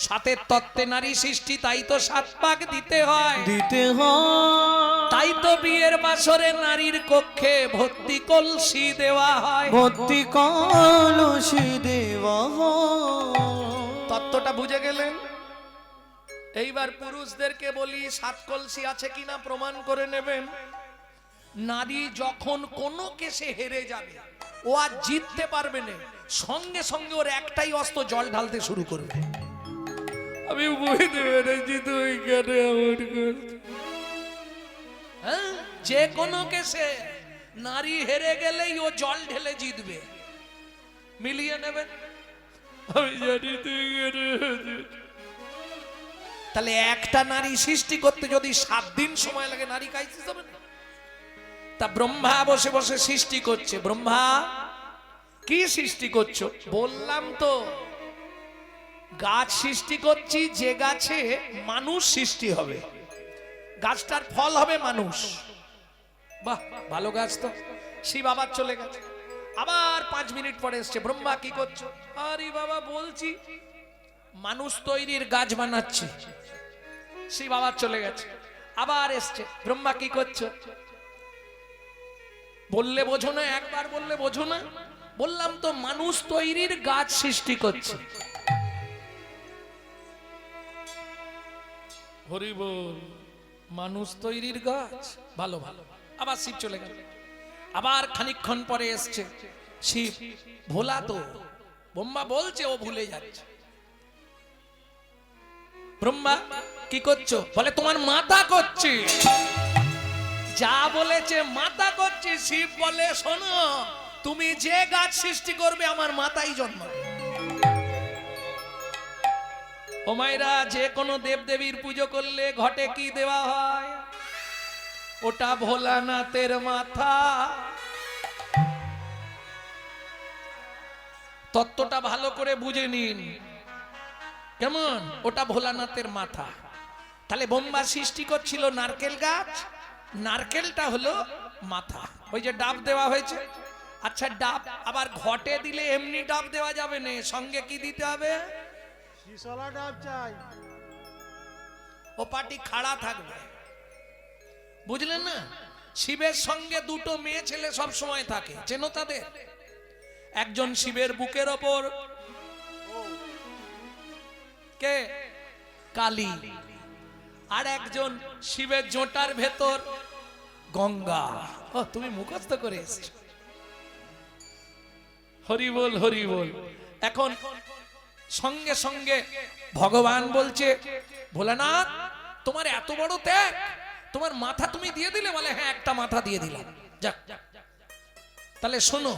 7 তত্ত্বে নারী সৃষ্টি, তাই তো 7 পাক দিতে হয়। দিতে হয়, তাই তো বিয়ের বাসরে নারীর কক্ষে ভর্তি কলসি দেওয়া হয়। ভর্তি কলসি দেওয়া হয়। তত্ত্বটা বুঝে গেলেন? এইবার পুরুষদেরকে বলি 7 কলসি আছে কিনা প্রমাণ করে নেবেন। নারী যখন কোনো কেসে হেরে যাবে, ও আর জিততে পারবে না, সঙ্গে সঙ্গে ওর একটাই অস্ত্র, জল ঢালতে শুরু করবে। আমি বুঝতে পেরেছি তুই কেন এমন করছিস। হ্যাঁ, যে কোনো কেসে নারী হেরে গেলেই ও জল ঢেলে জিতবে। মিলিয়ে নেবেন? আমি জানি তুই কেন হেরেছিস। তাহলে একটা নারী সৃষ্টি করতে যদি 7 দিন সময় লাগে, নারী কাইছিস হবে না? তা ব্রহ্মা বসে বসে সৃষ্টি করছে। ব্রহ্মা কি সৃষ্টি করছো? বললাম তো গাছ সৃষ্টি করছি, যে গাছে মানুষ সৃষ্টি হবে, গাছটার ফল হবে মানুষ। বাহ, ভালো গাছ তো। শিব আবার চলে গেছে, আবার 5 মিনিট পরে এসছে। ব্রহ্মা কি করছো? আরে বাবা বলছি মানুষ তৈরির গাছ বানাচ্ছি। শিব আবার চলে গেছে, আবার এসছে। ব্রহ্মা কি করছো? বললে বোঝো না, একবার বললে বোঝো না? বললাম তো মানুষ তৈরির গাছ সৃষ্টি করছে। হরি বল, মানুষ তৈরির গাছ। ভালো ভালো। আবার শিব চলে গেল, আবার খানিকক্ষণ পরে এসছে শিব। ভোলা তো, ব্রহ্মা বলছে ও ভুলে যাচ্ছে। ব্রহ্মা কি করছো? বলে তোমার মাথা করছি। যা বলেছে মাথা করছি। শিব বলে শোনো, তুমি যে গাছ সৃষ্টি করবে আমার মাথায় জন্মাবে। ও মায়েরা, যে কোনো দেবদেবীর পুজো করলে ঘটে কি দেওয়া হয়? ওটা ভোলানাথের মাথা। তত্ত্বটা ভালো করে বুঝে নিন। কেমন? ওটা ভোলানাথের মাথা। তাহলে ব্রহ্মা সৃষ্টি করছিল নারকেল গাছ, নারকেলটা হলো মাথা। ওই যে ডাব দেওয়া হয়েছে। আচ্ছা, ডাব আবার ঘটে দিলে এমনি ডাব দেওয়া যাবে না, সঙ্গে কি দিতে হবে? শিশলা ডাব চাই। ও পাটি খাড়া থাকবে, বুঝলেন না? শিবের সঙ্গে 2টো মেয়ে ছেলে সব সময় থাকে, চেনো তাদের? একজন শিবের বুকের ওপর কে? কালী। আর একজন শিবের জোটার ভেতর গঙ্গা। ও, তুমি মুখস্থ করে এসেছো। হরি বল, হরি বল। এখন সঙ্গে সঙ্গে ভগবান বলছে, ভোলানাথ তোমার এত বড় ত্যাগ, তোমার মাথা তুমি দিয়ে দিলে? বলে হ্যাঁ, একটা মাথা দিয়ে দিলাম। যাক, তাহলে শোনো,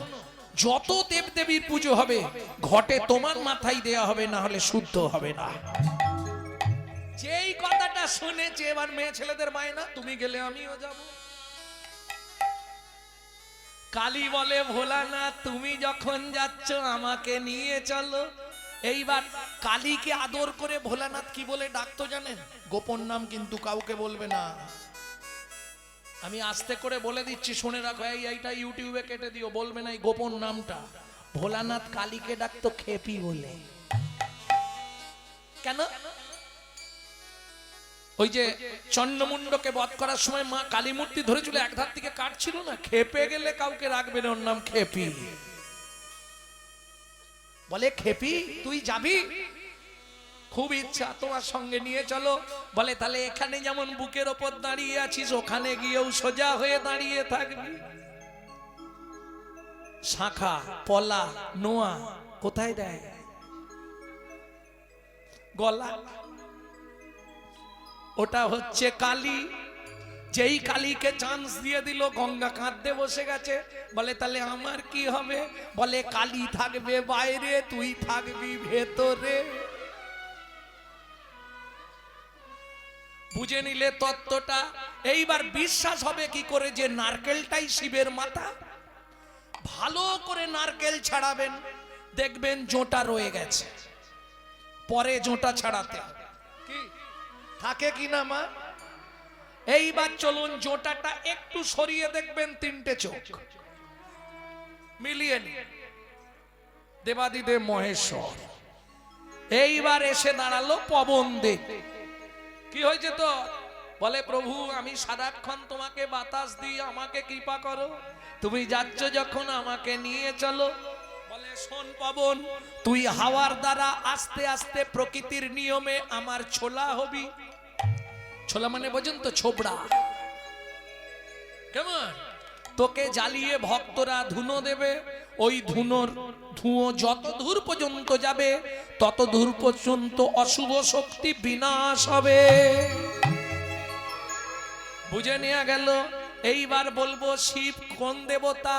যত দেবদেবীর পুজো হবে ঘটে তোমার মাথায় দেয়া হবে, না হলে শুদ্ধ হবে না। যেই কথাটা শুনেছে এবার মেয়ে ছেলেদের বায়না, তুমি গেলে আমিও যাব। কালী বলে ভোলানাথ তুমি যখন যাচ্ছ আমাকে নিয়ে চলো। এইবার কালীকে আদর করে ভোলানাথ কি বলে ডাকতো জানেন? গোপন নাম কিন্তু কাউকে বলবে না। আমি আস্তে করে বলে দিচ্ছি, শুনে রাখো। এইটা ইউটিউবে কেটে দিও, বলবে না এই গোপন নামটা। ভোলানাথ কালীকে ডাকতো খেপি বলে। কেন? ওই যে চন্ডমুন্ডকে বধ করার সময় মা কালী মূর্তি ধরেছিল, এক ধার থেকে কাটছিল না, খেপে গেলে কাউকে রাখবে না, ওর নাম খেপি। বলে খেপি তুই যাবি? খুব ইচ্ছা, তোমার সঙ্গে নিয়ে চলো। বলে তাহলে এখানে যেমন বুকের ওপর দাঁড়িয়ে আছিস, ওখানে গিয়েও সোজা হয়ে দাঁড়িয়ে থাকবি। শাখা, পলা, নোয়া কোথায় দেয়? গলা। ওটা হচ্ছে কালী। যেই কালীকে চান্স দিয়ে দিল গঙ্গা কাঁদতে বসে গেছে। বলে তাহলে আমার কি হবে? বলে কালী থাকবে বাইরে, তুই থাকবি ভেতরে। বুঝে নিলে তত্ত্বটা। এইবার বিশ্বাস হবে কি করে যে নারকেলটাই শিবের মাথা? ভালো করে নারকেল ছাড়াবেন, দেখবেন জোঁটা রয়ে গেছে, পরে জোঁটা ছাড়াতে হবে। কি থাকে কিনা মা? এইবার চলুন জোঁটাটা একটু সরিয়ে দেখবেন তিনটে চোখ মিলিয়ে নিন। দেবাদিদেব মহেশ্বর। এইবার এসে দাঁড়ালো পবন দেব। কি হয়েছে তো? বলে প্রভু আমি সারাক্ষণ তোমাকে বাতাস দিই, আমাকে কৃপা করো, তুমি যাচ্ছ যখন আমাকে নিয়ে চলো। বলে শোন পবন, তুই হাওয়ার দ্বারা আস্তে আস্তে প্রকৃতির নিয়মে আমার ছোলা হবি। ছোলা মানে বোঝেন তো? ছোবড়া। কেমন? তোকে জ্বালিয়ে ভক্তরা ধুনো দেবে, ওই ধুনোর ধুঁয়ো যত দূর পর্যন্ত যাবে তত দূর পর্যন্ত অশুভ শক্তি বিনাশ হবে। বুঝে নেওয়া গেল। এইবার বলবো শিব কোন দেবতা?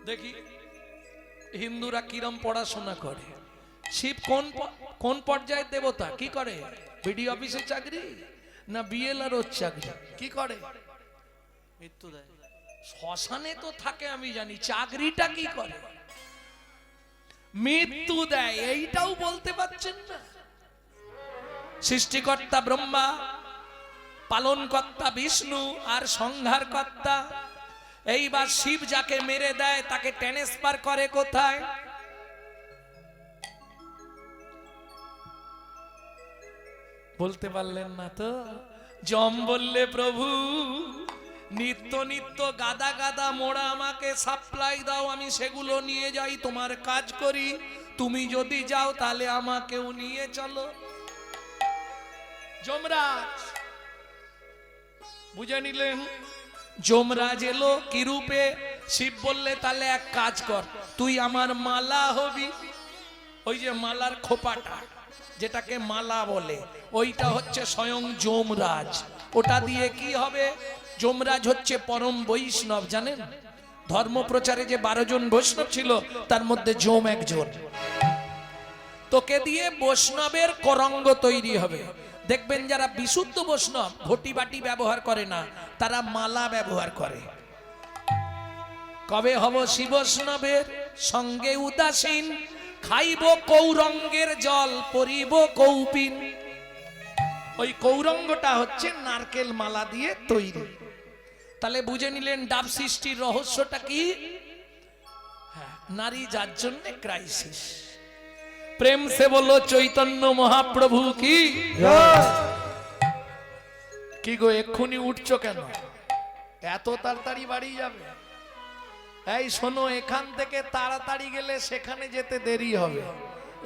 দেখি হিন্দুরা কিরম পড়াশোনা করে। শিব কোন পর্যায়ের দেবতা? কি করে? বিডি অফিসে চাকরি না বিএলআর চাকরি? কি করে? মৃত্যু দেয়। শ্মশানে তো থাকে আমি জানি, চাকরিটা কি করে? মৃত্যু দেয়। এইটাও বলতে পারছেন না? সৃষ্টিকর্তা ব্রহ্মা, পালনকর্তা বিষ্ণু, আর সংহারকর্তা। এইবার শিব যাকে মেরে দেয় তাকে ট্রান্সফার করে কোথায়? বলতে পারলেন না তো? যম বললে প্রভু নিত্য নিত্য গাদা গাদা মোড়া আমাকে সাপ্লাই দাও, আমি সেগুলো নিয়ে যাই, তোমার কাজ করি। তুমি যদি যাও তাহলে আমাকেও নিয়ে চলো। যমরাজ বুঝে নিলেন। যমরাজ এলো কি রূপে? শিব বললে তাহলে এক কাজ কর, তুই আমার মালা হবি। ওই যে মালার খোপাটা যেটাকে মালা বলে, ওইটা হচ্ছে স্বয়ং যমরাজ। ওটা দিয়ে কি হবে? যমরাজ হচ্ছে পরম বৈষ্ণব, জানেন? ধর্ম প্রচারে যে 12 জন বৈষ্ণব ছিল তার মধ্যে যম একজন। তোকে দিয়ে বৈষ্ণবের করঙ্গ তৈরি হবে। দেখবেন যারা বিশুদ্ধ বৈষ্ণব ঘটি বাটি ব্যবহার করে না, তারা মালা ব্যবহার করে। কবে হব শিবৈষ্ণবের সঙ্গে উদাসীন, খাইব কৌরঙ্গের জল, পরিব কৌপিন। ওই কৌরঙ্গটা হচ্ছে নারকেল মালা দিয়ে তৈরি। তাহলে বুঝে নিলেন ডাব সৃষ্টির রহস্যটা কি? নারী যার জন্য ক্রাইসিস। প্রেম সে বলো চৈতন্য মহাপ্রভু কি। কি গো এক্ষুনি উঠছো কেন? এত তাড়াতাড়ি বাড়ি যাবে? এই শোনো, এখান থেকে তাড়াতাড়ি গেলে সেখানে যেতে দেরি হবে,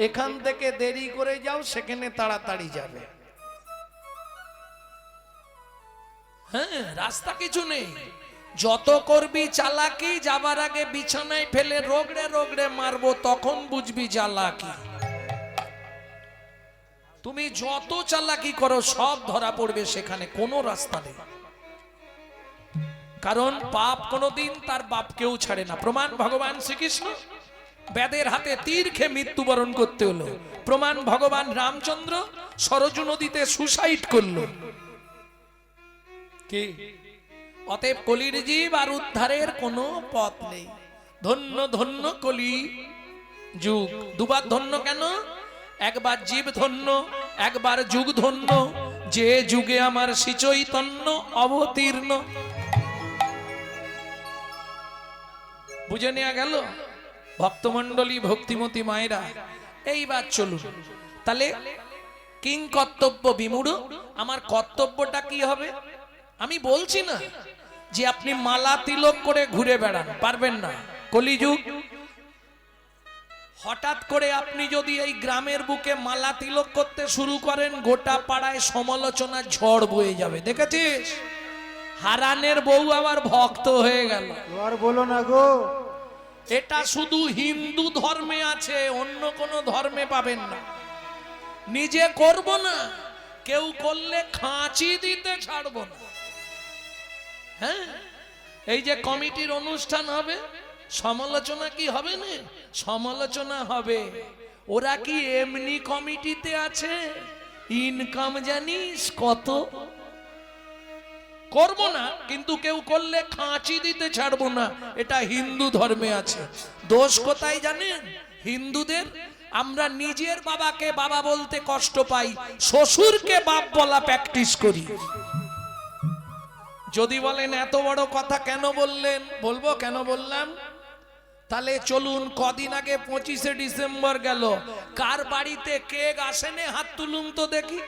এখান থেকে দেরি করে যাও সেখানে তাড়াতাড়ি যাবে। হ্যাঁ, রাস্তা কিছু নেই। যত করবি চালাকি, যাবার আগে বিছানায় ফেলে রগড়ে রগড়ে মারবো, তখন বুঝবি চালাকি। তুমি যত চালাকি করো সব ধরা পড়বে, সেখানে কোনো রাস্তা নেই। কারণ পাপ কোনোদিন তার বাপকেও ছাড়ে না। প্রমাণ ভগবান শ্রীকৃষ্ণ বেদের হাতে তীর খেয়ে মৃত্যুবরণ করতে হলো। প্রমাণ ভগবান রামচন্দ্র সরজু নদীতে সুসাইড করলো। কি? অতএব কলির জীব আর উদ্ধারের কোনো পথ নেই। ধন্য ধন্য কলি যুগ। দুবার ধন্য কেন? একবার জীব ধন্য, একবার যুগ ধন্য, যে যুগে আমার শ্রী চৈতন্য অবতীর্ণ। বুঝে নেওয়া গেল ভক্তমন্ডলী, ভক্তিমতী মায়েরা। এইবার চলুন তাহলে কিং কর্তব্য বিমূঢ়। আমার কর্তব্যটা কি হবে? আমি বলছি না যে আপনি মালা তিলক করে ঘুরে বেড়ান, পারবেন না। কলিযুগ। হঠাৎ করে আপনি যদি এই গ্রামের বুকে মালা তিলক করতে শুরু করেন, গোটা পাড়ায় সমালোচনার ঝড় বয়ে যাবে। দেখেছিস? হারানের বউ আবার ভক্ত হয়ে গেল। আর বলো না গো। এটা শুধু হিন্দু ধর্মে আছে, অন্য কোন ধর্মে পাবেন না। নিজে করব না, কেউ করলে খাঁচি দিতে ছাড়বো না। হ্যাঁ, এই যে কমিটির অনুষ্ঠান হবে, সমালোচনা কি হবে না? সমালোচনা হবে। ওরা কি এমনি কমিটিতে আছে? ইনকাম জানিস কত? করব না, কিন্তু কেউ করলে খাঁচি দিতে ছাড়বো না, এটা হিন্দু ধর্মে আছে। দোষ কোথায় জানেন? হিন্দুদের। আমরা নিজের বাবাকে বাবা বলতে কষ্ট পাই, শ্বশুরকে বাপ বলা প্র্যাকটিস করি। যদি বলেন এত বড় কথা কেন বললেন, বলবো কেন বললাম। তাহলে চলুন, কদিন আগে 25শে ডিসেম্বর গেল, কার বাড়িতে কেক আসেনে? হাত তুলুন তো দেখি।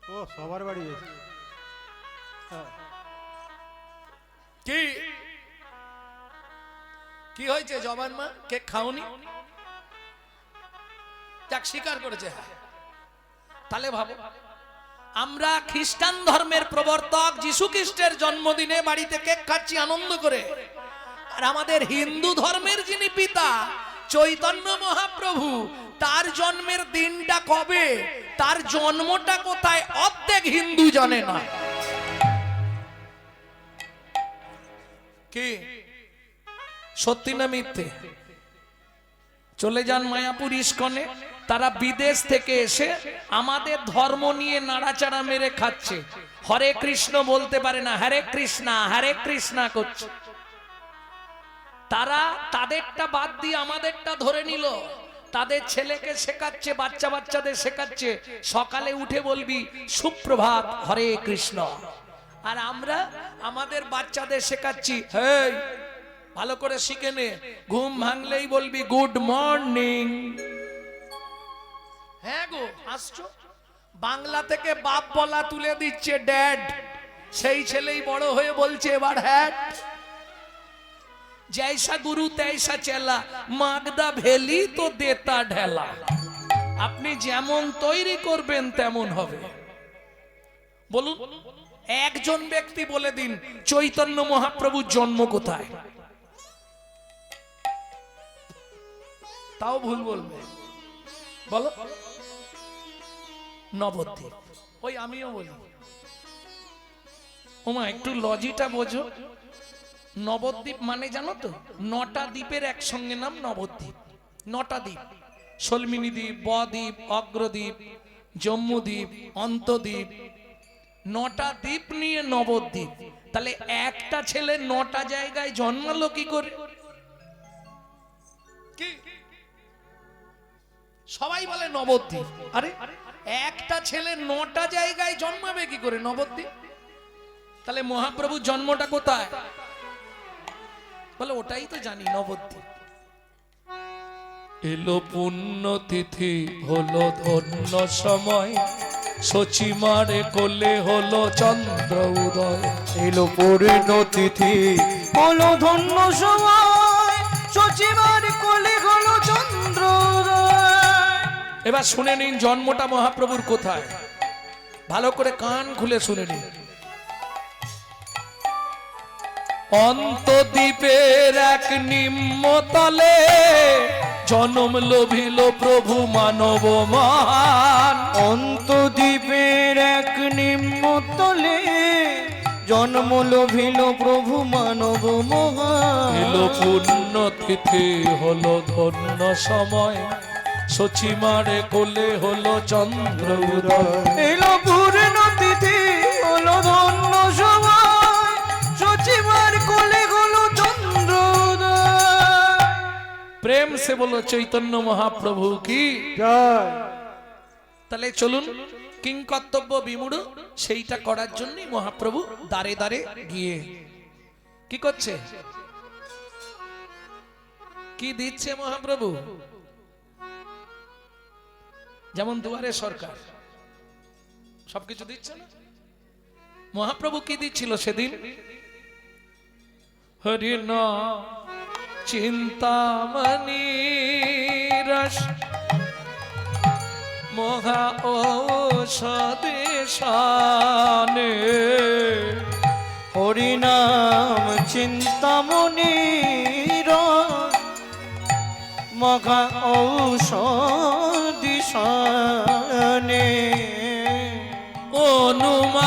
ও সবার বাড়ি এসে। কি কি হয়েছে জবান মা? কেক খাওনি? যাক, স্বীকার করেছে। তাহলে ভাবো, আমরা খ্রিস্টান ধর্মের প্রবর্তক যীশু খ্রিস্টের জন্মদিনে বাড়িতে কেক খাচ্ছি আনন্দ করে, আর আমাদের হিন্দু ধর্মের যিনি পিতা চৈতন্য মহাপ্রভু, তার জন্মের দিনটা কবে, তার জন্মটা কোথায়, অর্ধেক হিন্দু জানে না। কি সত্যি না মিথ্যে? চলে যান মায়াপুর ইস্কনে, তারা বিদেশ থেকে এসে আমাদের ধর্ম নিয়ে নাড়াচাড়া মেরে খাচ্ছে। হরে কৃষ্ণ বলতে পারে না, হরে কৃষ্ণা হরে কৃষ্ণা করছে। তারা তাদেরটা বাদ দিয়ে আমাদেরটা ধরে নিল। তাদের ছেলেকে শেখাচ্ছে, বাচ্চাদের শেখাচ্ছে, সকালে উঠে বলবি সুপ্রভাত হরে কৃষ্ণ। আর আমরা আমাদের বাচ্চাদের শেখাচ্ছি, হেই ভালো করে শিখে নে, ঘুম ভাঙলেই বলবি গুড মর্নিং। হ্যাঁ গো, আসছো। বাংলা থেকে বাপ বলা তুলে দিচ্ছে ড্যাড, সেই ছেলেই বড় হয়ে বলছে এবার হ্যাট। जैसा गुरु तैसा चेला, मागदा भेली तो देता ढेला। আপনি যেমন তৈরি করবেন তেমন হবে। বলুন, একজন ব্যক্তি বলে দিন চৈতন্য মহাপ্রভুর জন্ম কোথায়? তাও ভুল বলবে। বলো। নবদ্বীপ। ওই আমিও বলি। ওমা, একটু লজিটা বোঝো। নবদ্বীপ মানে জানো তো, 9টা দ্বীপের একসঙ্গে নাম নবদ্বীপ। 9টা দ্বীপ, সলমিনী দ্বীপ, বদ্বীপ, অগ্রদ্বীপ, জম্মুদ্বীপ, অন্তদ্বীপ, 9টা দ্বীপ নিয়ে নবদ্বীপ। তাহলে একটা ছেলে 9টা জায়গায় জন্মালো কি করে? কি সবাই বলে নবদ্বীপ, আরে একটা ছেলে 9টা জায়গায় জন্মাবে কি করে? নবদ্বীপ। তাহলে মহাপ্রভুর জন্মটা কোথায়? বলে ওটাই তো জানি, নবদ্বীপ। এলো পুণ্য তিথি, হলো ধন্য সময়, সচিমারে কোলে হলো চন্দ্র উদয়। এলো পূর্ণ তিথি, হলো ধন্য সময়, সচিমার কোলে হলো চন্দ্র উদয়। এবার শুনে নিন জন্মটা মহাপ্রভুর কোথায়, ভালো করে কান খুলে শুনে নিন। অন্তদ্বীপের এক নিম্নতলে জনম লোভিল প্রভু মানব মহান। অন্তদ্বীপের এক নিম্নতলে জন্ম লোভিল প্রভু মানব মহান। এলো পুণ্য তিথি, হলো ধন্য সময়, সচিমারে কোলে হলো চন্দ্র উদয়। এলো পূর্ণ তিথি, হলো ধন্য সময়, সচিমার কোলে হলো চন্দ্র উদয়। প্রেম সে বলো চৈতন্য মহাপ্রভু কি জয়। তাহলে চলুন, কিং কর্তব্য বিমূঢ় সেইটা করার জন্যই মহাপ্রভু দাঁড়ে দাঁড়ে গিয়ে কি করছে? কি দিচ্ছে মহাপ্রভু? যেমন দুয়ারে সরকার সবকিছু দিচ্ছে না, মহাপ্রভু কি দিচ্ছিল সেদিন? হরি নাম চিন্তামণি রস মহা ঔষধে শানে। হরিনাম চিন্তামণি রস মহা ঔষধি শানে। অনুমা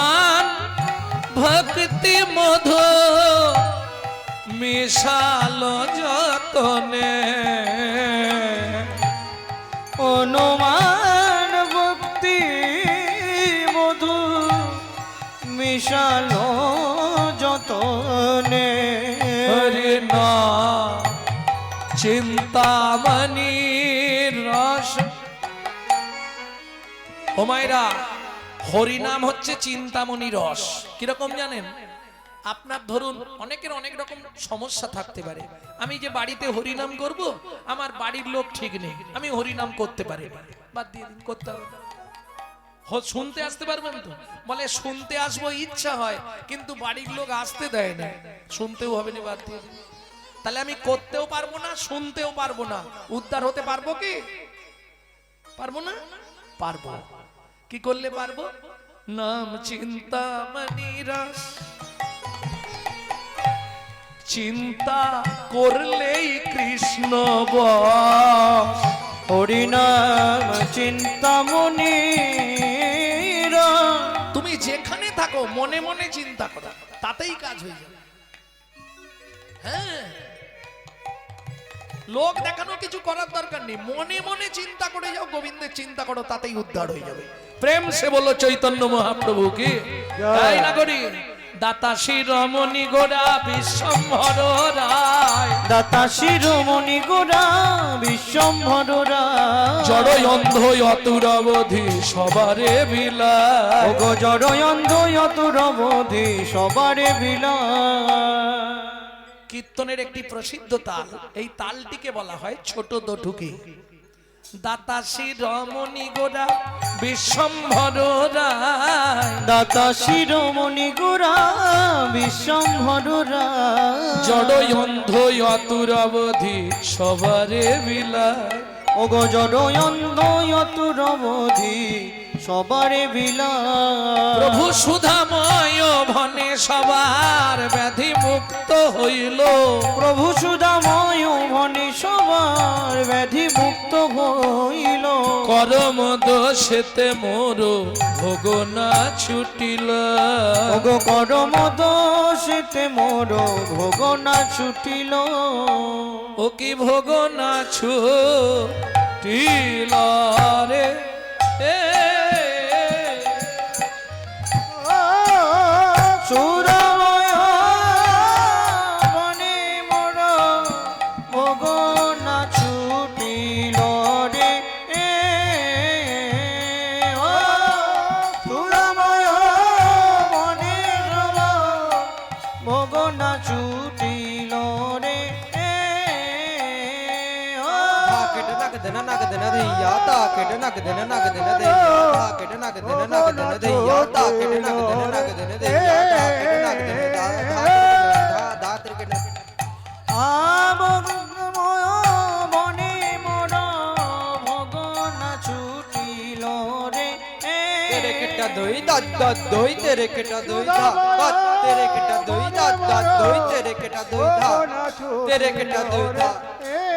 মধু মিশালো যতনে অনুমান ভক্তি মধু মিশালো যতনে হরি না চিন্তামণি রস। ও মায়েরা, হরিনাম হচ্ছে চিন্তামণি রস। কিরকম জানেন? আপনার ধরুন অনেকের অনেক রকম সমস্যা থাকতে পারে। আমি যে বাড়িতে হরিনাম করব, আমার বাড়ির লোক ঠিক নেই, আমি হরিনাম করতে পারি না, বাদ দিয়ে দিন, করতে হবে না। শুনতে আসতে পারবেন তো? বলে শুনতে আসবো ইচ্ছা হয়, কিন্তু বাড়ির লোক আসতে দেয় না, শুনতেও হবে না, বাদ দিয়ে দিন। তাহলে আমি করতেও পারবো না, শুনতেও পারবো না, উদ্ধার হতে পারবো কি? পারবো না? পারবো। কি করলে পারবো? নাম চিন্তামণি রস। চিন্তা করলেই কৃষ্ণ বস। হরিনাম চিন্তামণি তুমি যেখানে থাকো মনে মনে চিন্তা করো, তাতেই কাজ হয়ে যাবে। হ্যাঁ, লোক দেখানো কিছু করার দরকার নেই, মনে মনে চিন্তা করে যাও, গোবিন্দের চিন্তা করো, তাতেই উদ্ধার হয়ে যাবে। প্রেম সে বলো চৈতন্য মহাপ্রভু কি। তাই না করি? দাতা শিরোমণি গোরা বিশ্বম্ভর রায়, দাতা শিরোমণি গোরা বিশ্বম্ভর রায়, জড় অন্ধ অতুরবধি সবারে বিলায়। ওগো জড় অন্ধ অতুরবধি সবারে বিলায়। কীর্তনের একটি প্রসিদ্ধ তাল, এই তালটিকে বলা হয় ছোট দোঠুকি। দাতা শিরোমণি গোরা বিশ্বম্ভর রায়, দাতা শিরোমণি গোরা বিশ্বম্ভর রায়, জড় অন্ধ অতুরবধি সবারে বিলায়। ওগো জড় অন্ধ অতুরবধি সবারে বিলায়। প্রভু সুধাময় ভনে সবার ব্যাধি মুক্ত হইল। প্রভু সুধাময় ভনে সবার ব্যাধি মুক্ত হইল। করম দোষেতে মোর ভোগ না ছুটিল। ওগো করম দোষেতে মোর ভোগ না ছুটিল। ও কি ভোগ না ছুটিল রে এ। সুরময় বনে মোর ভোগ না ছুটিল রে এ। ও সুরময় বনে ভোগ না ছুটিল রে এ। কেটে নাকে দেনা নাকে দেনা দেইয়া তা কেটে নাকে দেনা নাকে দেনা দেইয়া তা কেটে নাকে দেনা নাকে দেনা দেইয়া তা কেটে নাকে দেনা নাকে দেনা দেইয়া তা কেটে নাকে দেনা দা ত্রিকেটে আমগময় বনে মোর ভোগ না ছুটিল রে এ। তেরে কেটা দই দাদ দাদ দই তেরে কেটা দই দা দাদ তেরে কেটা দই দাদ দাদ দই তেরে কেটা দই দা তেরে কেটা দই দা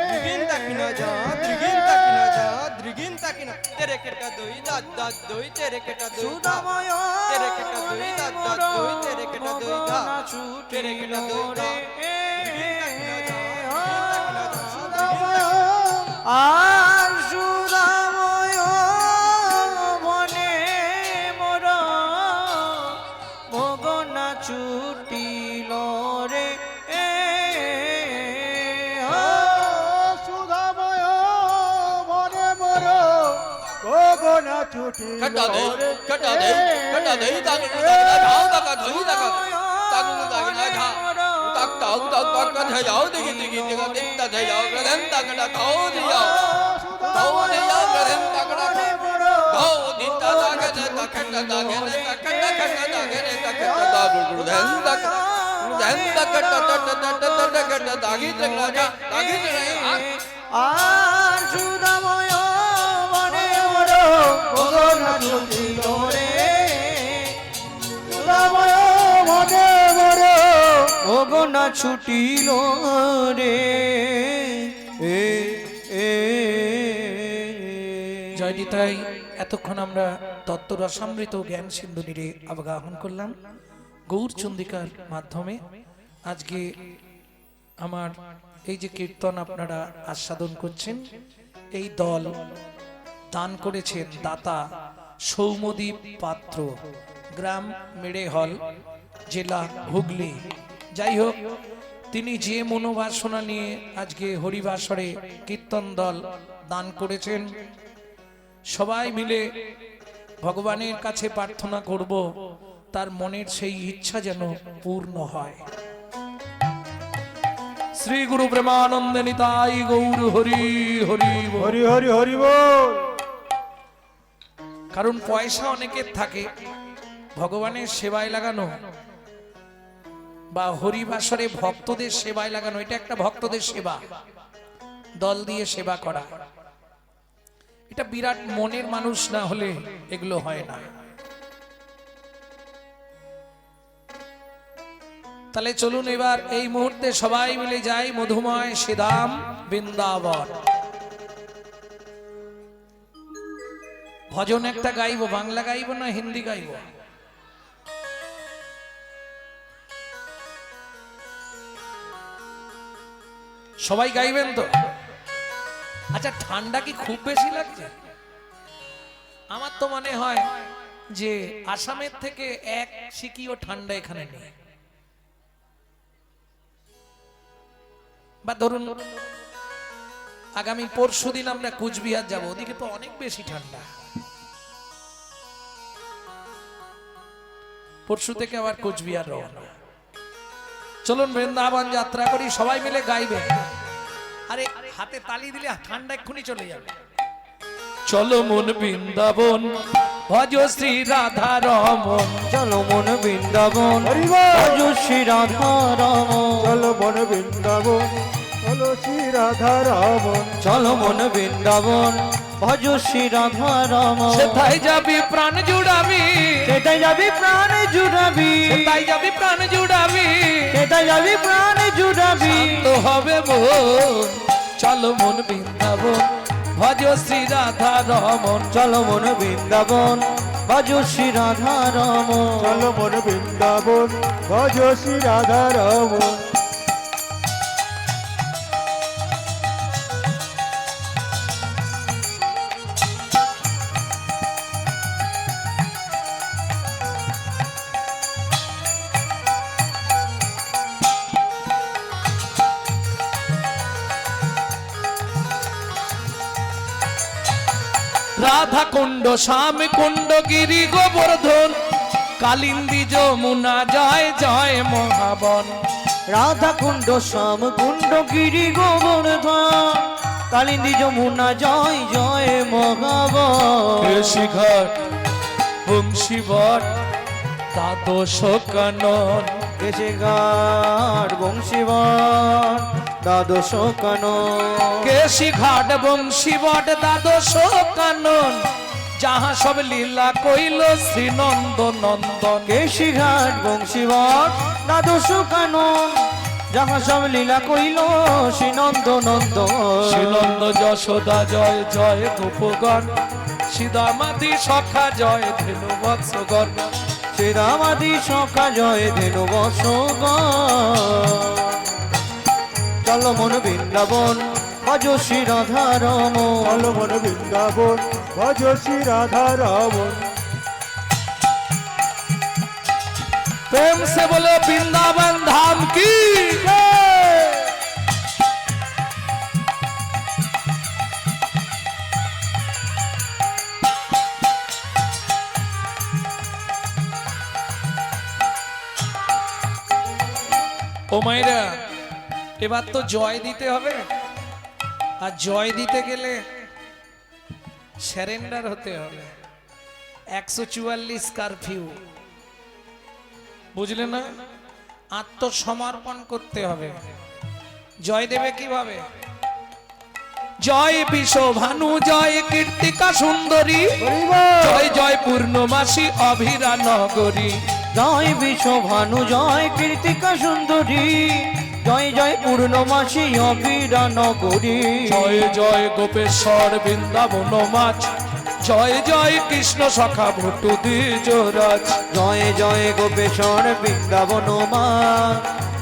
দ্রিগিন তাকিনা যা দ্রিগিন তাকিনা যা দ্রিগিন তাকিনা তেরে কেটা দই দাদ দাদ দই তেরে কেটা দই দা সুদাময় তেরে কেটা দই দাদ দাদ দই তেরে কেটা দই দা তেরে কেটা দই দা আর সুদাময় বনে মোর ভোগ না ছুটিল রে এ। সুধাময় মনে মর গগনা ছুটি কটা দে তাক যাও তাক ধই তাক তাক তাক না ধা তাক তাক তাক তাক কা যাও দিগি দিগি দিগা দিগা ধা যাও গদন তাক না তাও দিও তাও দিও গদন তাক না তাও দিতা তাক না তাক না তাক না তাক না তাক না তাক না তাক না তাক গদন তাক গদন তাক টা টা টা টা টা টা টা দাগি তক না যা দাগি রে আর সুদাময় বনে মোর ভোগ না ছুটিল রে। সুদাময় বনে মোর ভোগ না ছুটিল রে এ এ। জয় নিতাই। এতক্ষণ আমরা তত্ত্ব রসামৃত জ্ঞান সিন্ধু নিরে অবগাহন করলাম। গৌরচন্দিকার মাধ্যমে আজকে আমার এই যে কীর্তন আপনারা আস্বাদন করছেন, এই দল দান করেছেন দাতা সৌম্যদীপ পাত্র, গ্রাম মেড়েহল, জেলা হুগলি। যাই হোক, তিনি যে মনোবাসনা নিয়ে আজকে হরিবাসরে কীর্তন দল দান করেছেন, সবাই মিলে ভগবানের কাছে প্রার্থনা করব তার মনের সেই ইচ্ছা যেন পূর্ণ হয়। শ্রী গুরু প্রেমানন্দে নিতাই গৌর হরি হরি বল। হরি হরি হরি বল। কারণ পয়সা অনেকের থাকে, ভগবানের সেবায় লাগানো বা হরিবাসরে ভক্তদের সেবায় লাগানো, এটা একটা ভক্তদের সেবা, দল দিয়ে সেবা করা, এটা বিরাট মনের মানুষ না হলে এগুলো হয় না। তাহলে চলুন এবার এই মুহূর্তে সবাই মিলে যাই মধুময় শ্রীধাম বৃন্দাবন। ভজন একটা গাইবো, বাংলা গাইবো না হিন্দি গাইবো? সবাই গাইবেন তো? আচ্ছা, ঠান্ডা কি খুব বেশি লাগছে? আমার তো মনে হয় যে আসামের থেকে এক সিকিও ঠান্ডা এখানে নেই। বা ধরুন আগামী পরশুদিন আমরা কুচবিহার যাব, ওদিকে তো অনেক বেশি ঠান্ডা। পরশু থেকে আবার কুচবিহার রওনা। চলুন বৃন্দাবন যাত্রা করি, সবাই মিলে গাইবে। আরে হাতে তালি দিলে ঠান্ডা এক্ষুনি চলে যাবে। চলো মন বৃন্দাবন, ভজ শ্রী রাধা রমন। চলো মন বৃন্দাবন, হরি বল। ভজ শ্রী রাধা রমন। চলো মন বৃন্দাবন, চলো শ্রী রাধা রমন। চলো মন বৃন্দাবন, ভজ শ্রী রাধা রমন। সেথায় যাবি প্রাণ জুড়াবি, সেটাই যাবি প্রাণ জুড়াবি, সেথায় যাবি প্রাণ জুড়াবি, সেটাই যাবি প্রাণ জুড়াবি। তো হবে মন। চলো মন বৃন্দাবন, ভজ শ্রী রাধা রমন। চলো মন বৃন্দাবন, ভজ শ্রী রাধা রমন। চলো মন বৃন্দাবন, ভজ শ্রী রাধা রমন। রাধা কুণ্ড, শ্যাম কুণ্ড, গিরি গোবর্ধন, কালিন্দী যমুনা, জয় জয় মহাবন। রাধা কুণ্ড, শ্যাম কুণ্ড, গিরি গোবর্ধন, কালিন্দী যমুনা, জয় জয় মহাবন। ঋষিঘাট, বংশীবট, দ্বাদশ কানন। কেশে ঘাট, বংশীবন, দ্বাদশ কানন। কেশি ঘাট, বংশীবট, দ্বাদশ কানন, যাহা সব লীলা কইল শ্রী নন্দ নন্দন। কেশি ঘাট, বংশীবন, দ্বাদশ কানন, যাহা সব লীলা কইল শ্রী নন্দ নন্দন। শ্রীনন্দ যশোদা জয় জয় গোপগণ, সীতামাদি সখা জয় ধেনু বৎসগণ। শ্রীরামাদি সখা জয় ধেনু বৎসগণ। চলো মন বৃন্দাবন, ভজ শ্রী রাধা রমন। চলো মন বৃন্দাবন, ভজ শ্রী রাধা রমন। প্রেম সে বলো বৃন্দাবন ধাম কি। ও মায়েরা, এবার তো জয় দিতে হবে, আর জয় দিতে গেলে স্যারেন্ডার হতে হবে। 144 কারফিউ, বুঝলে না? আত্মসমর্পণ করতে হবে। জয় দেবে কিভাবে? জয় বিশ্বভানু, জয় কীর্তিকা সুন্দরী, জয় জয় পূর্ণমাসী অভিরা নগরী। জয় বিশ্বভানু, জয় কীর্তিকা সুন্দরী, জয় জয় পূর্ণমাসী অভিরা নগরী। জয় জয় গোপেশ্বর বৃন্দাবন মাছ, জয় জয় কৃষ্ণ সখা ভট্টু দ্বিজরাজ জয় জয় গোপেশ্বর বৃন্দাবন মা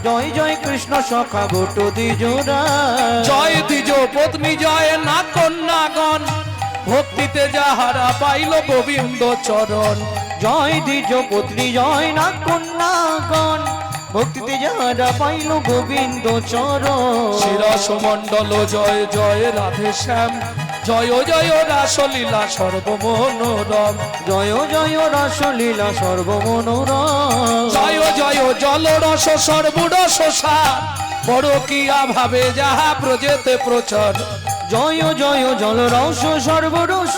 জয় জয় কৃষ্ণ সখা বটু দ্বিজরা জয় দ্বিজ পত্নী জয় না কন্যাগণ ভক্তিতে যাহারা পাইল গোবিন্দ চরণ জয় দ্বিজ পত্নী জয় না কন্যাগণ ভক্তিতে যারা পাইল গোবিন্দ চরণ শিরস মণ্ডল জয় জয় রাধে শ্যাম জয় জয় রাসলীলা সর্বমনোরম জয় জয় রাসলীলা সর্বমনোরম জয় জয় জলরস সর্বরস সার পরকীয়া ভাবে যাহা প্রজেতে প্রচার জয় জয় জলরস সর্বরস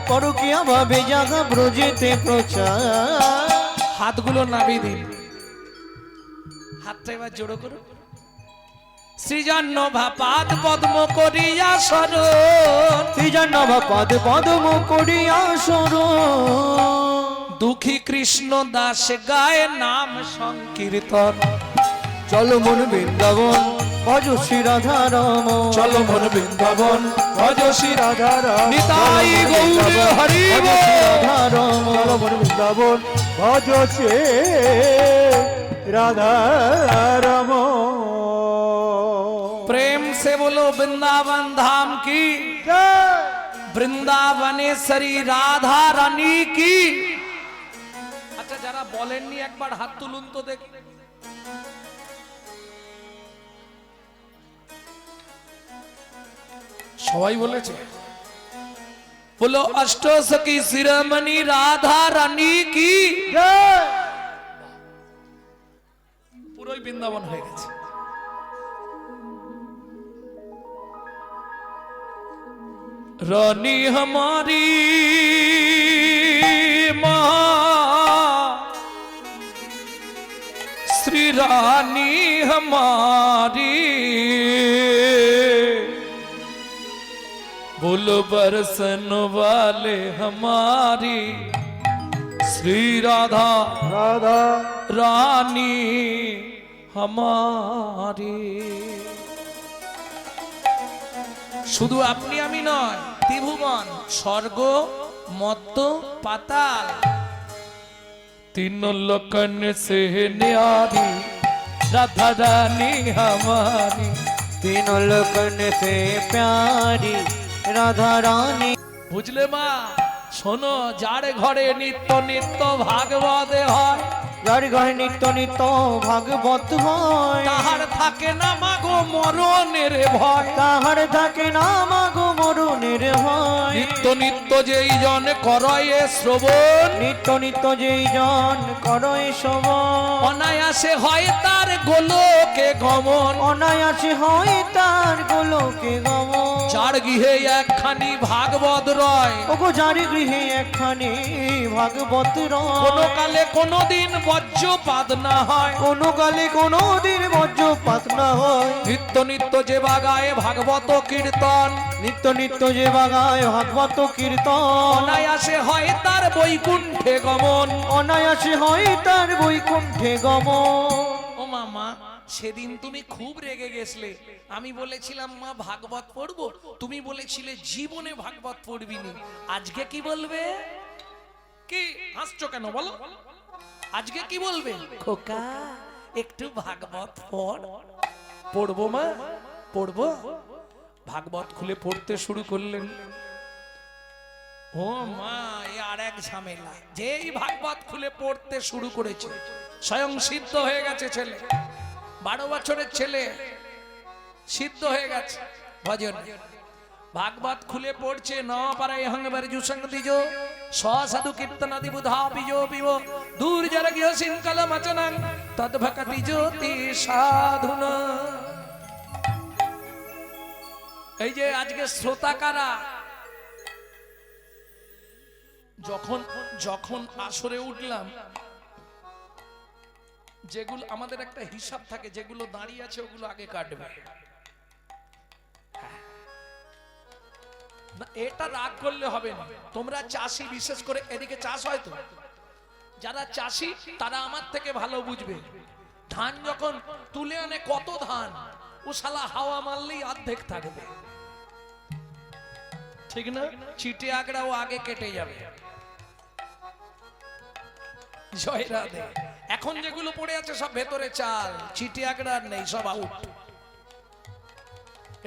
পরকিয়া ভাবে জাগা ব্রজেতে প্রচার হাতগুলো নাবি দিন হাতটা এবার জোড়ো করো সৃজন্য ভাপাদ পদ্ম করিয়া শরণ শ্রীজন্নভা পদ পদম করিয়া সর দুঃখী কৃষ্ণ দাস গায়ে নাম সংকীর্তন চল মন বৃন্দাবন ভজ শ্রী রাধা রাম চল মন বৃন্দাবন ভজ শ্রী রাধা রাম নিতাই গৌর হরি ভজ বল। শ্রী রাধা রাম চলো মন বৃন্দাবন ভজ সে রাধা রাম प्रेम से बोलो वृंदावन धाम की বৃন্দাবনেশ্বরী রাধা রানী কি আচ্ছা যারা বলেননি একবার হাত তুলুন তো দেখ সবাই বলেছে বলো অষ্টসখী শিরোমণি রাধা রানী কি পুরোই বৃন্দাবন হয়ে গেছে रानी हमारी माँ श्री रानी हमारी बोल बरसन वाले हमारी श्री राधा রাধা रानी हमारी শুধু আপনি আমি নয় ত্রিভুবন স্বর্গ মত্ত পাতাল तीन लोकन से न्यारी राधा रानी हमारी तीनों लोकन से प्यारी राधा रानी বুঝলে মা শোনো যার ঘরে নিত্য নিত্য ভাগবতে হয় যার ঘরে নিত্য নিত্য ভাগবত হয় তাহার থাকে না মাগো মরণের ভয় তাহার থাকে না মাগো মরণের ভয় নিত্য নিত্য যেই জন করয়ে শ্রবণ নিত্য নিত্য যেই জন করয় শ্রবণ অনায়াসে হয় তার গোলকে গমন অনায়াসে হয় তার গোলকে গমন যার গৃহে একখানি ভাগবত রয় ওগো যার গৃহে একখানি ভাগবত কোনো রয় কালে কোনো দিন বজ্রপাত না হয় কোনো কালে কোনো দিন বজ্রপাত না হয় নিত্য নিত্য যে বাগায় ভাগবত কীর্তন নিত্য নিত্য যে বাগায় ভাগবত কীর্তন অনায়াসে হয় তার বৈকুণ্ঠে গমন অনায়াসে হয় তার বৈকুণ্ঠে গমন ও মামা সেদিন তুমি খুব রেগে গেছলে আমি বলেছিলাম মা ভাগবত পড়বো তুমি বলেছিলে জীবনে ভাগবত পড়বিনি আজকে কি বলবে কি হাসছো কেন বলো আজকে কি বলবে খোকা একটু ভাগবত পড়বো মা পড়বো ভাগবত খুলে পড়তে শুরু করলেন ও মা এ আর এক ঝামেলা যেই ভাগবত খুলে পড়তে শুরু করেছে স্বয়ং সিদ্ধ হয়ে গেছে ছেলে 12 বছরের ছেলে সিদ্ধ হয়ে গেছে ভজন ভাগবত খুলে পড়ছে ন পারাই হংবার জুসং দিজো সাধু কীর্তন আদি বুধা পিজো পিবো দূর জরগিয় সিংকল মচনং তদ্ভকতি জ্যোতি সাধুনা এই যে আজকে শ্রোতা কারা যখন যখন আসরে উঠলাম যেগুলো আমাদের একটা হিসাব থাকে যেগুলো দাঁড়িয়ে আছে ওগুলো আগে কাটবে না এটা রাগ করলে হবে না তোমরা চাষি বিশেষ করে এদিকে চাষ হয় তো যারা চাষি তারা আমার থেকে ভালো বুঝবে ধান যখন তুলে আনে কত ধান ও শালা হাওয়া মারলেই অর্ধেক থাকবে ঠিক না? চিটে আগড়াও আগে কেটে যাবে। জয় রাধে। এখন যেগুলো পড়ে আছে সব ভেতরে চাল, চিটে আগড়া আর নেই, সব আউট।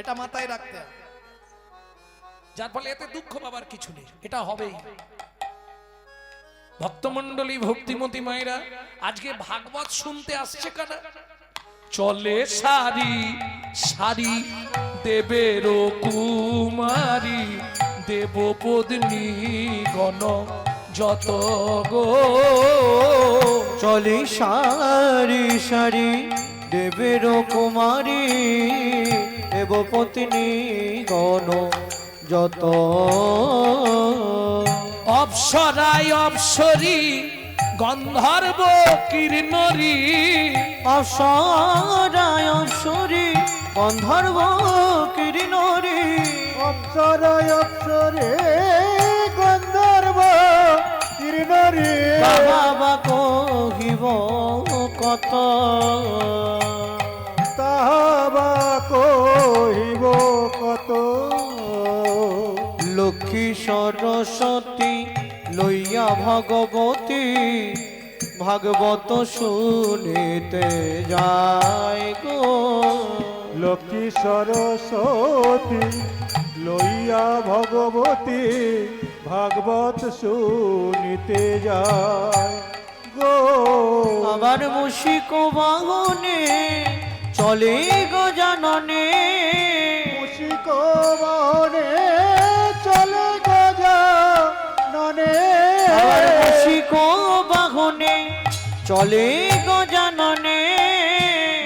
এটা মাথায় রাখতে হবে, যার ফলে এতে দুঃখ পাবার কিছু নেই, এটা হবেই। ভক্তমণ্ডলী, ভক্তিমতী মায়েরা আজকে ভাগবত শুনতে আসছে কারা? চলে সারি সারি দেবের কুমারী, দেবপত্নী গণ যত গো। চলে সারি সারি দেবের কুমারী, দেবপত্নী গণ যত। অপ্সরায় অপ্সরী গন্ধর্ব কিরণরী, অপ্সরায় অপ্সরী গন্ধর্ব কিরণরী। অপ্সরে অপ্সরে গন্ধর্ব কিরণরী। বাবা কহিব কত, তাহাবা কহিব কত। লক্ষ্মী সরস্বতী লইয়া ভগবতী, ভাগবত শুনিতে যায় গো। লক্ষ্মী সরস্বতী লইয়া ভগবতী, ভাগবত শুনিতে যায় গো। আবার মুশিক বাহনে চলে গজাননে, মুশিক বাহনে চলে গজাননে। আবার মুশিক বাহনে চলে গজাননে।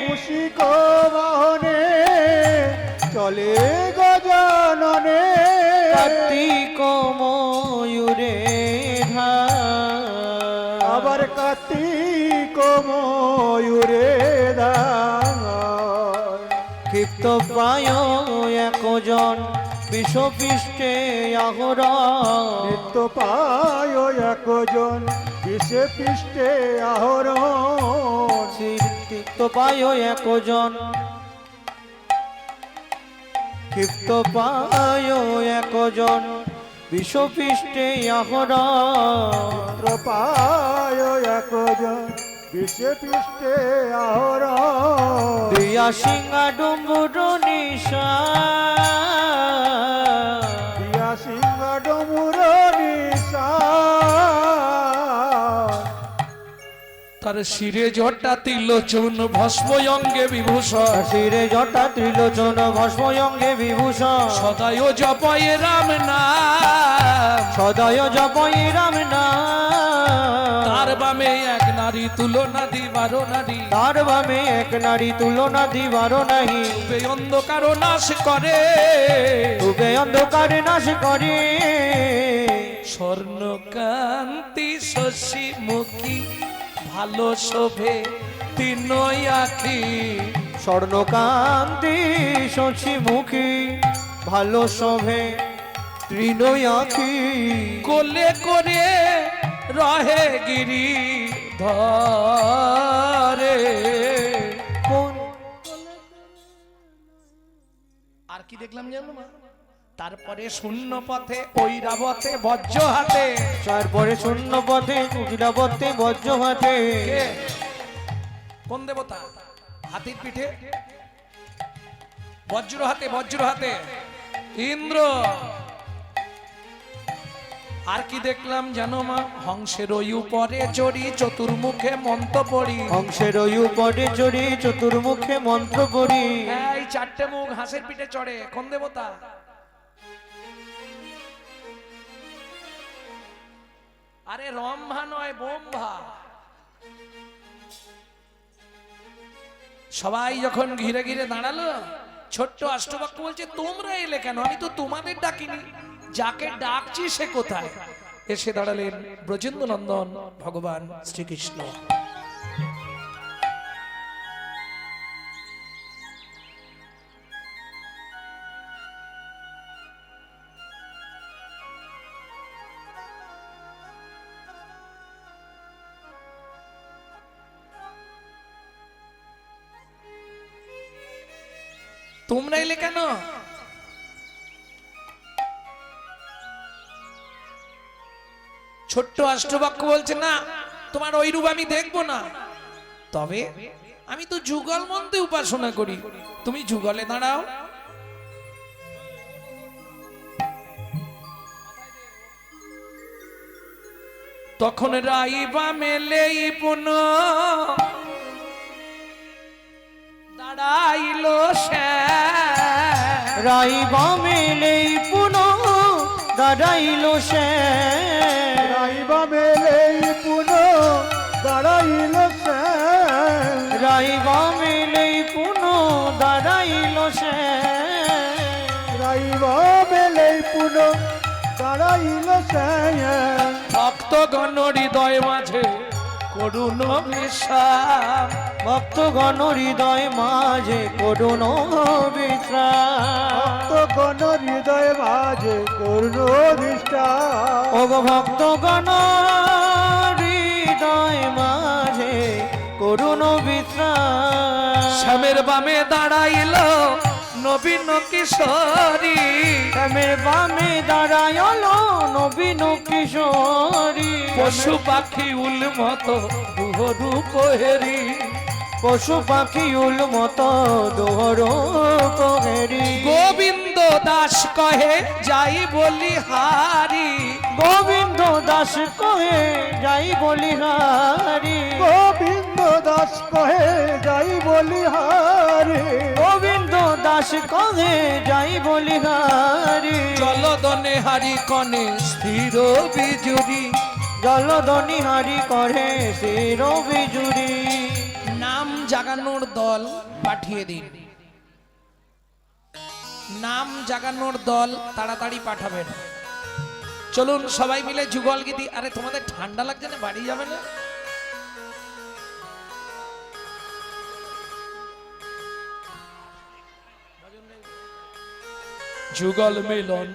মুশিক বাহনে চলে গজাননে। কার্তিক ময়ূরে ধার, আবার কার্তিক ময়ূরে ধার। ক্ষিপ্ত প্রায় একজন বিষপৃষ্ঠে আহরণ, নিত্য পায় একজন বিষে পৃষ্ঠে আহরণ। ক্ষিপ্ত পায় একজন, ক্ষিপ্ত পায় একজন বিষপৃষ্ঠে আহরণ। পায় একজন বিষে পৃষ্ঠে আহরণ। দিয়া সিংহা ডুম্বুর নিশা, দিয়া সিংহ ডমুর নিশা। তার শিরে জটা তিলোচন ভস্ম অঙ্গে বিভূষণ, শিরে জটা ত্রিলোচন ভস্ম অঙ্গে বিভূষণ। সদায় জপয়ে রাম নাম, সদয় জপই রাম নাম। তার বামে এক নারী তুলনা দিবার নারী, তার বামে এক নারী তুলনা দিবার নাহি। বে অন্ধকার নাশ করে, তবে অন্ধকার নাশ করে। স্বর্ণকান্তি শশী মুখী ভালো শোভে তিন আখি, স্বর্ণকান্তি শশী মুখী ভালো শোভে তৃণ আখি। কোলে করে রহে গিরি ধরে। কোন আর কি দেখলাম জানো মা? তারপরে শূন্য পথে ঐরাবতে বজ্র হাতে। তারপরে শূন্য পথে উজরাবতে বজ্র হাতে। কে? কোন দেবতা? হাতির পিঠে বজ্র হাতে, বজ্র হাতে ইন্দ্র। আর কি দেখলাম জানো মা? হংসের ওই উপরে চড়ি চতুর্মুখে মন্ত্র পড়ি। হংসের ওই উপরে চড়ি চতুর্মুখে মন্ত্র পড়ি। এই চারটে মুখ হাঁসের পিঠে চড়ে, কোন দেবতা? আরে রম্ভা নয়, বোম্ভা। সবাই যখন ঘিরে ঘিরে দাঁড়ালো, ছোট্ট অষ্টবাক্য বলছে তোমরা এলে কেন? আমি তো তোমাদের ডাকিনি, যাকে ডাকছি সে কোথায়? এসে দাঁড়ালেন ব্রজেন্দ্র নন্দন ভগবান শ্রীকৃষ্ণ। তোমরা এলে কেন? ছোট্ট অষ্টবক্ষ বলছে না, তোমার ওই রূপ আমি দেখবো না, তবে আমি তো যুগল মন্ত্রে উপাসনা করি, তুমি যুগলে দাঁড়াও। তখন রাইবা মেলেই পুন দাঁড়াইল সে, রাইবা মেলেই পুনঃ দাঁড়াইল সে, রাইবা মেলেই পুনঃ দাঁড়াইল সে, রাইবা মেলেই পুনঃ দাঁড়াইল সে, রাইবা মেলেই পুনঃ দাঁড়াইল সে। ভক্তগণ হৃদয় মাঝে করুণ বিষাদ, ভক্তগণ হৃদয় মাঝে করুণ বিশ্রাম, ভক্তগণ হৃদয় মাঝে করুণ দৃষ্টান, ও গো ভক্তগণ হৃদয় মাঝে করুণ বিশ্রাম, শ্যামের বামে দাঁড়াইল নবীন কিশোরী, শ্যামের বামে দাঁড়ায়ল নবীন কিশোরী, পশু পাখি উলমত দুহরু কোহেরি, পশু পাখি উল মতো দোহর কোহেরি, গোবিন্দ দাস কহে যাই বলি হারি, গোবিন্দ দাস কহে যাই বলিহারি, গোবিন্দ দাস কহে যাই বলিহারি, গোবিন্দ দাস কহে যাই বলিহারি, জলদনে হারি কনে স্থির বিজুরি, জলদনি হারি করে শির বিজুরি, নাম জাগানোর দল পাঠিয়ে দিন, নাম জাগানোর দল তাড়াতাড়ি পাঠাবেন। চলুন সবাই মিলে যুগল গীতি। আরে তোমাদের ঠান্ডা লাগছে না, বাড়ি যাবে না? যুগল মিলন